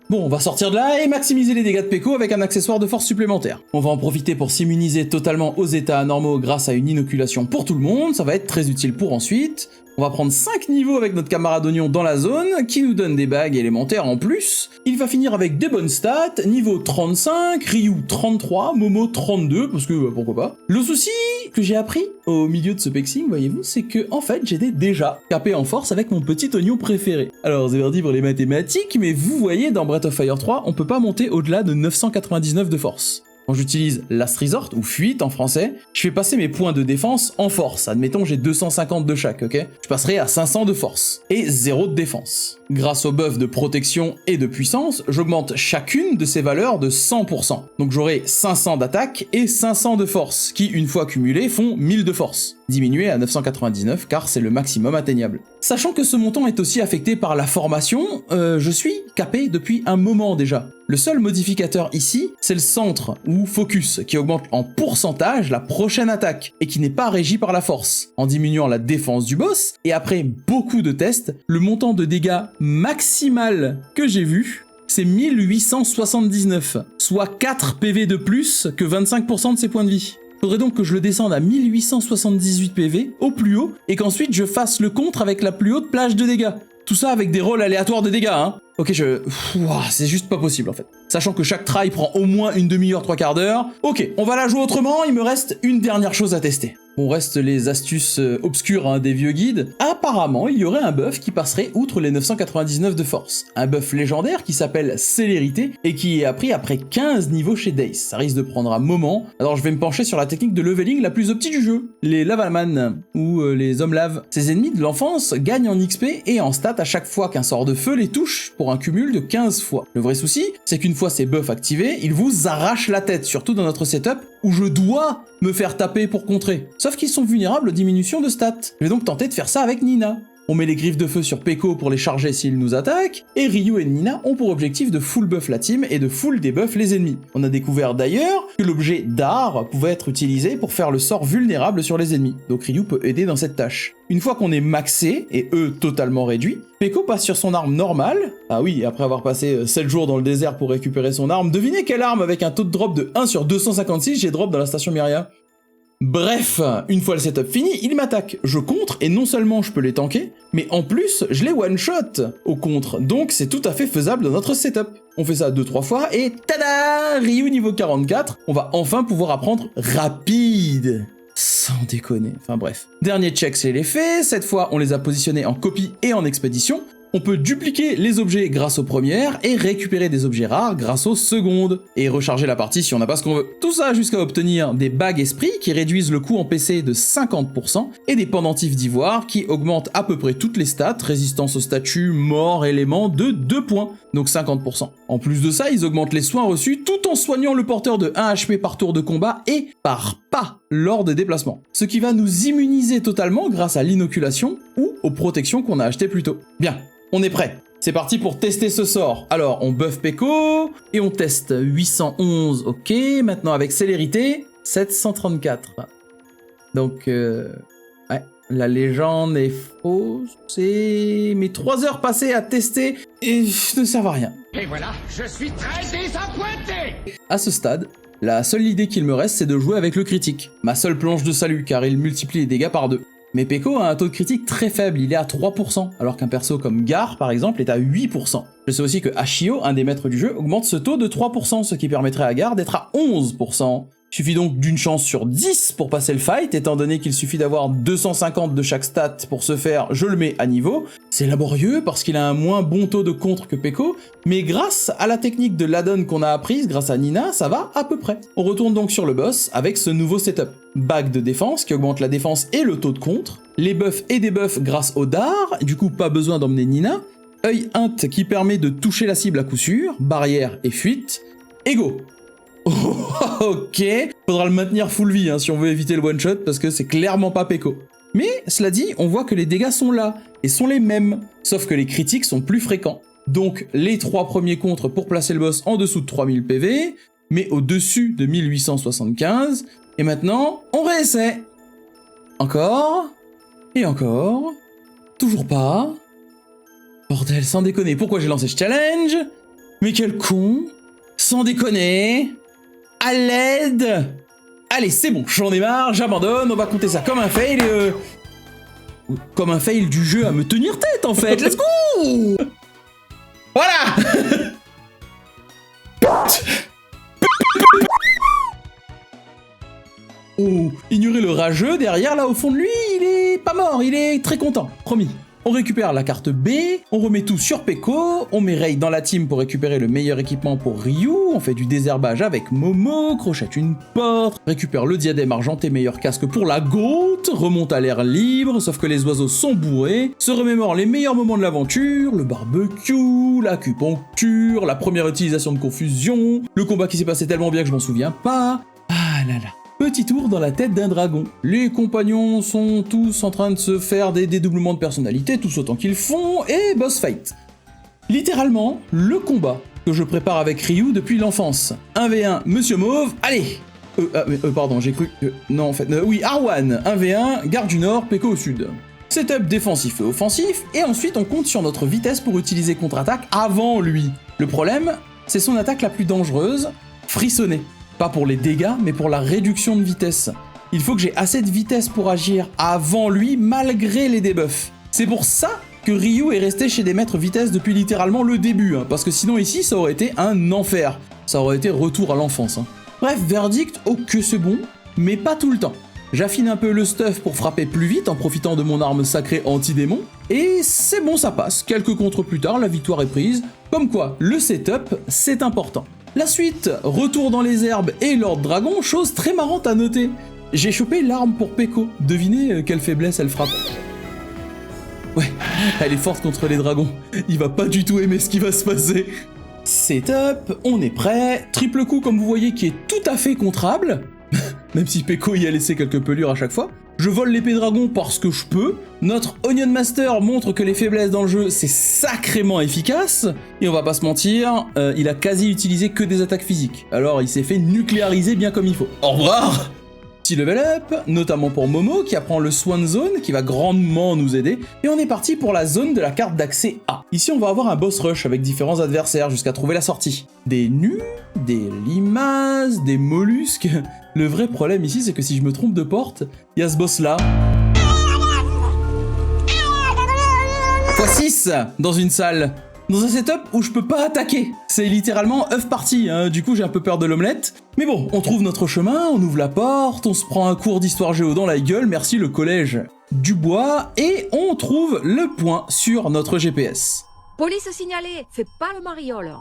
Bon, on va sortir de là et maximiser les dégâts de Peko avec un accessoire de force supplémentaire. On va en profiter pour s'immuniser totalement aux états anormaux grâce à une inoculation pour tout le monde, ça va être très utile pour ensuite. On va prendre 5 niveaux avec notre camarade Oignon dans la zone, qui nous donne des bagues élémentaires en plus. Il va finir avec des bonnes stats, niveau 35, Ryu 33, Momo 32, parce que pourquoi pas. Le souci que j'ai appris au milieu de ce pexing, voyez-vous, c'est que en fait j'étais déjà capé en force avec mon petit oignon préféré. Alors c'est parti pour les mathématiques, mais vous voyez dans Breath of Fire 3, on peut pas monter au-delà de 999 de force. Quand j'utilise Last Resort, ou fuite en français, je fais passer mes points de défense en force. Admettons j'ai 250 de chaque, ok? Je passerai à 500 de force, et 0 de défense. Grâce au buff de protection et de puissance, j'augmente chacune de ces valeurs de 100%. Donc j'aurai 500 d'attaque et 500 de force, qui une fois cumulés font 1000 de force. Diminué à 999 car c'est le maximum atteignable. Sachant que ce montant est aussi affecté par la formation, je suis capé depuis un moment déjà. Le seul modificateur ici, c'est le centre, ou focus, qui augmente en pourcentage la prochaine attaque, et qui n'est pas régi par la force, en diminuant la défense du boss, et après beaucoup de tests, le montant de dégâts maximal que j'ai vu, c'est 1879, soit 4 PV de plus que 25% de ses points de vie. Faudrait donc que je le descende à 1878 PV, au plus haut, et qu'ensuite je fasse le contre avec la plus haute plage de dégâts. Tout ça avec des rolls aléatoires de dégâts, hein. Ok, c'est juste pas possible en fait. Sachant que chaque try prend au moins une demi-heure, 3/4 d'heure. Ok, on va la jouer autrement, il me reste une dernière chose à tester. Bon, reste les astuces obscures hein, des vieux guides. Apparemment, il y aurait un buff qui passerait outre les 999 de force. Un buff légendaire qui s'appelle Célérité et qui est appris après 15 niveaux chez Dace. Ça risque de prendre un moment. Alors je vais me pencher sur la technique de leveling la plus optique du jeu. Les Lavaman, ou les hommes lave. Ces ennemis de l'enfance gagnent en XP et en stats à chaque fois qu'un sort de feu les touche pour un cumul de 15 fois. Le vrai souci, c'est qu'une fois ces buffs activés, ils vous arrachent la tête, surtout dans notre setup où je dois me faire taper pour contrer. Sauf qu'ils sont vulnérables aux diminutions de stats. Je vais donc tenter de faire ça avec Nina. On met les griffes de feu sur Peko pour les charger s'ils nous attaquent, et Ryu et Nina ont pour objectif de full buff la team et de full debuff les ennemis. On a découvert d'ailleurs que l'objet d'art pouvait être utilisé pour faire le sort vulnérable sur les ennemis, donc Ryu peut aider dans cette tâche. Une fois qu'on est maxé, et eux totalement réduits, Peko passe sur son arme normale. Ah oui, après avoir passé 7 jours dans le désert pour récupérer son arme, devinez quelle arme avec un taux de drop de 1 sur 256 j'ai drop dans la station Myria. Bref, une fois le setup fini, il m'attaque. Je contre, et non seulement je peux les tanker, mais en plus, je les one-shot au contre. Donc c'est tout à fait faisable dans notre setup. On fait ça 2-3 fois, et tada, Ryu niveau 44, on va enfin pouvoir apprendre rapide. Sans déconner, enfin bref. Dernier check, c'est les faits. Cette fois, on les a positionnés en copie et en expédition. On peut dupliquer les objets grâce aux premières et récupérer des objets rares grâce aux secondes. Et recharger la partie si on n'a pas ce qu'on veut. Tout ça jusqu'à obtenir des bagues esprit qui réduisent le coût en PC de 50% et des pendentifs d'ivoire qui augmentent à peu près toutes les stats, résistance au statut, mort, élément de 2 points, donc 50%. En plus de ça, ils augmentent les soins reçus tout en soignant le porteur de 1 HP par tour de combat et par pas lors des déplacements. Ce qui va nous immuniser totalement grâce à l'inoculation ou aux protections qu'on a achetées plus tôt. Bien. On est prêt. C'est parti pour tester ce sort. Alors, on buff Peko, et on teste 811, ok. Maintenant, avec célérité, 734. Donc, ouais, la légende est fausse, et mes 3 heures passées à tester et ne servent à rien. Et voilà, je suis très désappointé. À ce stade, la seule idée qu'il me reste, c'est de jouer avec le critique. Ma seule planche de salut, car il multiplie les dégâts par 2. Mais Peko a un taux de critique très faible, il est à 3%, alors qu'un perso comme Gar, par exemple, est à 8%. Je sais aussi que Ashio, un des maîtres du jeu, augmente ce taux de 3%, ce qui permettrait à Gar d'être à 11%. Il suffit donc d'une chance sur 10 pour passer le fight, étant donné qu'il suffit d'avoir 250 de chaque stat pour se faire, je le mets à niveau. C'est laborieux parce qu'il a un moins bon taux de contre que Peko, mais grâce à la technique de l'add-on qu'on a apprise grâce à Nina, ça va à peu près. On retourne donc sur le boss avec ce nouveau setup. Bague de défense qui augmente la défense et le taux de contre, les buffs et debuffs grâce au dard, du coup pas besoin d'emmener Nina, œil int qui permet de toucher la cible à coup sûr, barrière et fuite, et go. Oh, ok, faudra le maintenir full vie hein, si on veut éviter le one shot parce que c'est clairement pas Peko. Mais cela dit, on voit que les dégâts sont là et sont les mêmes, sauf que les critiques sont plus fréquents. Donc les 3 premiers contres pour placer le boss en dessous de 3000 PV, mais au-dessus de 1875, et maintenant on réessaie. Encore, et encore, toujours pas. Bordel, sans déconner, pourquoi j'ai lancé ce challenge? Mais quel con, sans déconner. À l'aide. Allez, c'est bon, j'en ai marre, j'abandonne, on va compter ça comme un fail comme un fail du jeu à me tenir tête en fait, let's go. Voilà. Oh, ignorez le rageux derrière là au fond de lui, il est pas mort, il est très content, promis. On récupère la carte B, on remet tout sur Peko, on met Rei dans la team pour récupérer le meilleur équipement pour Ryu, on fait du désherbage avec Momo, crochette une porte, récupère le diadème argenté meilleur casque pour la Goat, remonte à l'air libre, sauf que les oiseaux sont bourrés, se remémore les meilleurs moments de l'aventure, le barbecue, l'acupuncture, la première utilisation de confusion, le combat qui s'est passé tellement bien que je m'en souviens pas, ah là là. Petit tour dans la tête d'un dragon. Les compagnons sont tous en train de se faire des dédoublements de personnalité, tous autant qu'ils font, et boss fight. Littéralement, le combat que je prépare avec Ryu depuis l'enfance. 1v1, Monsieur Mauve, allez. Pardon, j'ai cru que... non, en fait, oui, Arwan, 1v1, Garde du Nord, Peko au Sud. Setup défensif et offensif, et ensuite on compte sur notre vitesse pour utiliser contre-attaque avant lui. Le problème, c'est son attaque la plus dangereuse, frissonner. Pas pour les dégâts, mais pour la réduction de vitesse. Il faut que j'ai assez de vitesse pour agir avant lui, malgré les debuffs. C'est pour ça que Ryu est resté chez des maîtres vitesse depuis littéralement le début, hein, parce que sinon ici, ça aurait été un enfer. Ça aurait été retour à l'enfance. Hein. Bref, verdict, oh que c'est bon, mais pas tout le temps. J'affine un peu le stuff pour frapper plus vite en profitant de mon arme sacrée anti-démon, et c'est bon, ça passe. Quelques contres plus tard, la victoire est prise. Comme quoi, le setup, c'est important. La suite, retour dans les herbes et Lord Dragon, chose très marrante à noter. J'ai chopé l'arme pour Peko, devinez quelle faiblesse elle frappe. Ouais, elle est forte contre les dragons, il va pas du tout aimer ce qui va se passer. Setup, on est prêt, triple coup comme vous voyez qui est tout à fait contrable, même si Peko y a laissé quelques pelures à chaque fois. Je vole l'épée dragon parce que je peux. Notre Onion Master montre que les faiblesses dans le jeu, c'est sacrément efficace. Et on va pas se mentir, il a quasi utilisé que des attaques physiques. Alors il s'est fait nucléariser bien comme il faut. Au revoir! Petit level up, notamment pour Momo qui apprend le Swan Zone qui va grandement nous aider. Et on est parti pour la zone de la carte d'accès A. Ici on va avoir un boss rush avec différents adversaires jusqu'à trouver la sortie. Des nus, des limaces, des mollusques. Le vrai problème ici c'est que si je me trompe de porte, il y a ce boss là. x6 dans une salle. Dans un setup où je peux pas attaquer. C'est littéralement œuf party, hein. Du coup j'ai un peu peur de l'omelette. Mais bon, on trouve notre chemin, on ouvre la porte, on se prend un cours d'histoire géo dans la gueule, merci le collège du bois, et on trouve le point sur notre GPS. Police signalée, fais pas le mariole.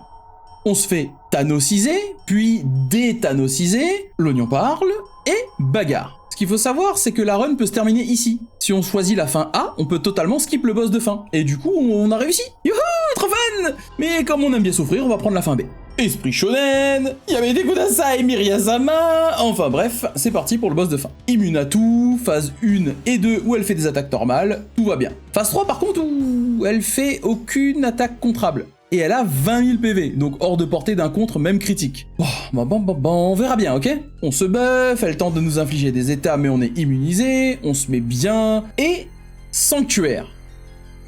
On se fait thanosiser, puis déthanosiser, l'oignon parle, et bagarre. Ce qu'il faut savoir, c'est que la run peut se terminer ici. Si on choisit la fin A, on peut totalement skip le boss de fin. Et du coup, on a réussi. Youhou, trop fun! Mais comme on aime bien souffrir, on va prendre la fin B. Esprit shonen, Yamete Kudasai Miriyazama, enfin bref, c'est parti pour le boss de fin. Immune à tout, phase 1 et 2 où elle fait des attaques normales, tout va bien. Phase 3 par contre où elle fait aucune attaque contrable. Et elle a 20 000 PV, donc hors de portée d'un contre même critique. Bon, on verra bien, ok? On se buff, elle tente de nous infliger des états mais on est immunisé, on se met bien, et... Sanctuaire.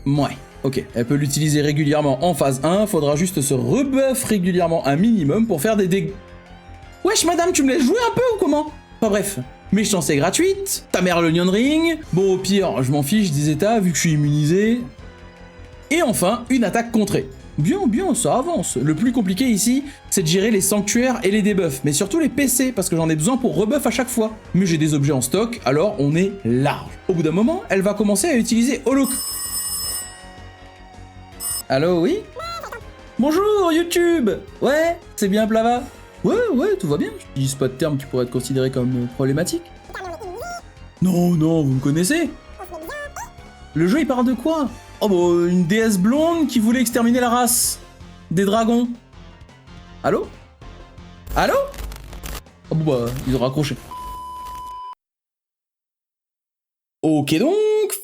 Ouais, ok, elle peut l'utiliser régulièrement en phase 1, faudra juste se rebuff régulièrement un minimum pour faire des dégâts. Wesh madame, tu me laisses jouer un peu ou comment? Enfin bref, méchanceté gratuite, ta mère l'Onion Ring, bon au pire, je m'en fiche des états vu que je suis immunisé. Et enfin, une attaque contrée. Bien, ça avance. Le plus compliqué ici, c'est de gérer les sanctuaires et les debuffs, mais surtout les PC, parce que j'en ai besoin pour rebuff à chaque fois. Mais j'ai des objets en stock, alors on est large. Au bout d'un moment, elle va commencer à utiliser Holo... Allô, oui? Bonjour, YouTube! Ouais, c'est bien Plava? Ouais, tout va bien. Je dis pas de terme qui pourrait être considéré comme problématique. Non, vous me connaissez? Le jeu, il parle de quoi? Oh bah, une déesse blonde qui voulait exterminer la race des dragons. Allô? Oh bah, ils ont raccroché. Ok donc,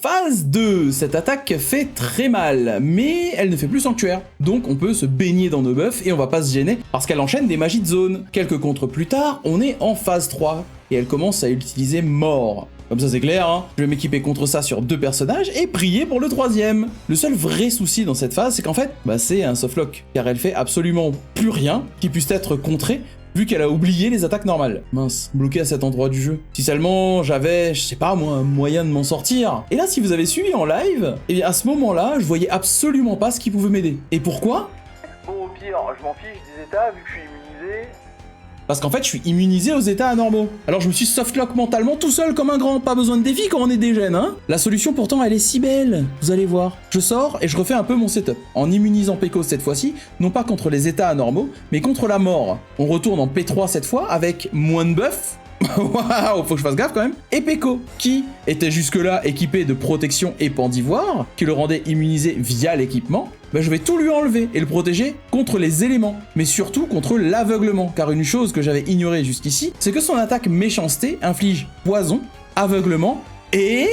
phase 2. Cette attaque fait très mal, mais elle ne fait plus sanctuaire. Donc on peut se baigner dans nos buffs et on va pas se gêner parce qu'elle enchaîne des magies de zone. Quelques contres plus tard, on est en phase 3 et elle commence à utiliser mort. Comme ça c'est clair, hein. Je vais m'équiper contre ça sur 2 personnages et prier pour le 3e. Le seul vrai souci dans cette phase, c'est qu'en fait, c'est un softlock, car elle fait absolument plus rien qui puisse être contré, vu qu'elle a oublié les attaques normales. Mince, bloqué à cet endroit du jeu. Si seulement j'avais, je sais pas moi, un moyen de m'en sortir. Et là, si vous avez suivi en live, et bien à ce moment-là, je voyais absolument pas ce qui pouvait m'aider. Et pourquoi? Bon, au pire, je m'en fiche des états vu que je suis immunisé. Parce qu'en fait, je suis immunisé aux états anormaux. Alors je me suis softlock mentalement tout seul comme un grand. Pas besoin de défi quand on est des jeunes, hein. La solution pourtant, elle est si belle. Vous allez voir. Je sors et je refais un peu mon setup. En immunisant Peko cette fois-ci, non pas contre les états anormaux, mais contre la mort. On retourne en P3 cette fois, avec moins de buff. Waouh, faut que je fasse gaffe quand même. Et Peko, qui était jusque-là équipé de protection épée d'ivoire, qui le rendait immunisé via l'équipement, je vais tout lui enlever et le protéger contre les éléments, mais surtout contre l'aveuglement, car une chose que j'avais ignorée jusqu'ici, c'est que son attaque méchanceté inflige poison, aveuglement et...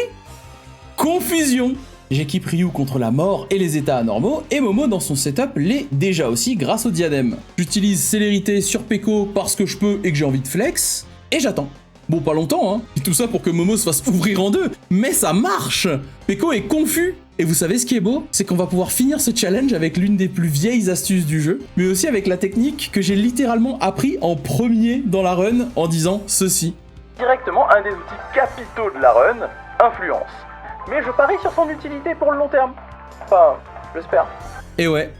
confusion. J'équipe Ryu contre la mort et les états anormaux, et Momo dans son setup l'est déjà aussi grâce au diadème. J'utilise célérité sur Peko parce que je peux et que j'ai envie de flex, et j'attends. Bon, pas longtemps, hein. Et tout ça pour que Momo se fasse ouvrir en 2. Mais ça marche! Peko est confus. Et vous savez ce qui est beau? C'est qu'on va pouvoir finir ce challenge avec l'une des plus vieilles astuces du jeu, mais aussi avec la technique que j'ai littéralement appris en premier dans la run en disant ceci. Directement un des outils capitaux de la run, influence. Mais je parie sur son utilité pour le long terme. Enfin, j'espère. Et ouais.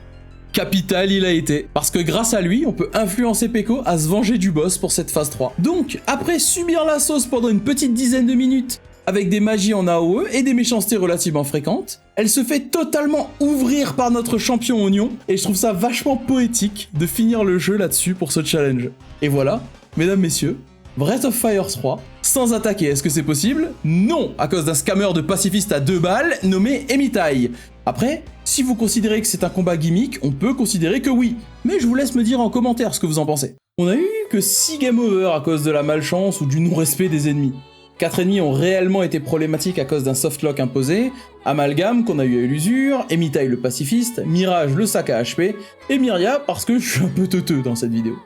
Capital il a été, parce que grâce à lui, on peut influencer Peko à se venger du boss pour cette phase 3. Donc, après subir la sauce pendant une petite dizaine de minutes, avec des magies en AOE et des méchancetés relativement fréquentes, elle se fait totalement ouvrir par notre champion Oignon, et je trouve ça vachement poétique de finir le jeu là-dessus pour ce challenge. Et voilà, mesdames, messieurs, Breath of Fire 3, sans attaquer, est-ce que c'est possible? Non, à cause d'un scammer de pacifiste à 2 balles nommé Emitai. Après, si vous considérez que c'est un combat gimmick, on peut considérer que oui. Mais je vous laisse me dire en commentaire ce que vous en pensez. On a eu que 6 game over à cause de la malchance ou du non-respect des ennemis. 4 ennemis ont réellement été problématiques à cause d'un softlock imposé, Amalgam qu'on a eu à l'usure, Emitai le pacifiste, Mirage le sac à HP, et Myria parce que je suis un peu teuteux dans cette vidéo.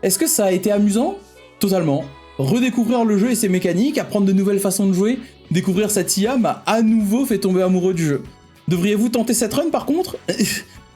Est-ce que ça a été amusant? Totalement. Redécouvrir le jeu et ses mécaniques, apprendre de nouvelles façons de jouer, découvrir cette IA m'a à nouveau fait tomber amoureux du jeu. Devriez-vous tenter cette run par contre?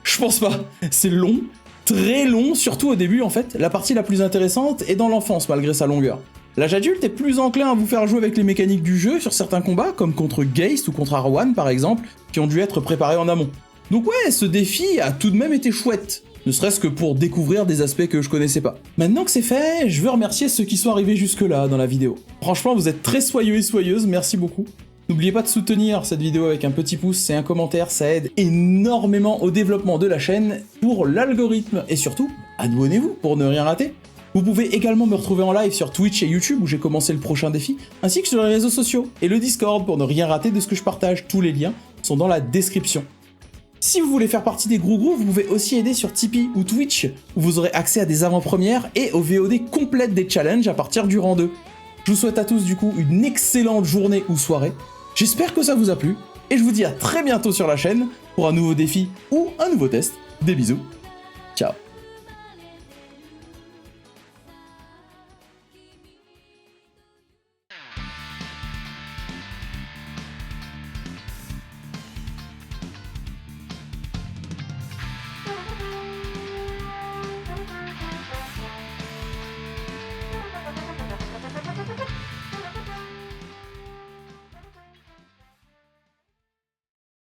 Je pense pas. C'est long, très long, surtout au début en fait. La partie la plus intéressante est dans l'enfance malgré sa longueur. L'âge adulte est plus enclin à vous faire jouer avec les mécaniques du jeu sur certains combats, comme contre Geist ou contre Arwan par exemple, qui ont dû être préparés en amont. Donc ouais, ce défi a tout de même été chouette, ne serait-ce que pour découvrir des aspects que je connaissais pas. Maintenant que c'est fait, je veux remercier ceux qui sont arrivés jusque-là dans la vidéo. Franchement, vous êtes très soyeux et soyeuses, merci beaucoup. N'oubliez pas de soutenir cette vidéo avec un petit pouce et un commentaire, ça aide énormément au développement de la chaîne pour l'algorithme, et surtout, abonnez-vous pour ne rien rater. Vous pouvez également me retrouver en live sur Twitch et YouTube où j'ai commencé le prochain défi, ainsi que sur les réseaux sociaux et le Discord pour ne rien rater de ce que je partage. Tous les liens sont dans la description. Si vous voulez faire partie des gros groupes, vous pouvez aussi aider sur Tipeee ou Twitch, où vous aurez accès à des avant-premières et aux VOD complètes des challenges à partir du rang 2. Je vous souhaite à tous du coup une excellente journée ou soirée, j'espère que ça vous a plu, et je vous dis à très bientôt sur la chaîne pour un nouveau défi ou un nouveau test. Des bisous.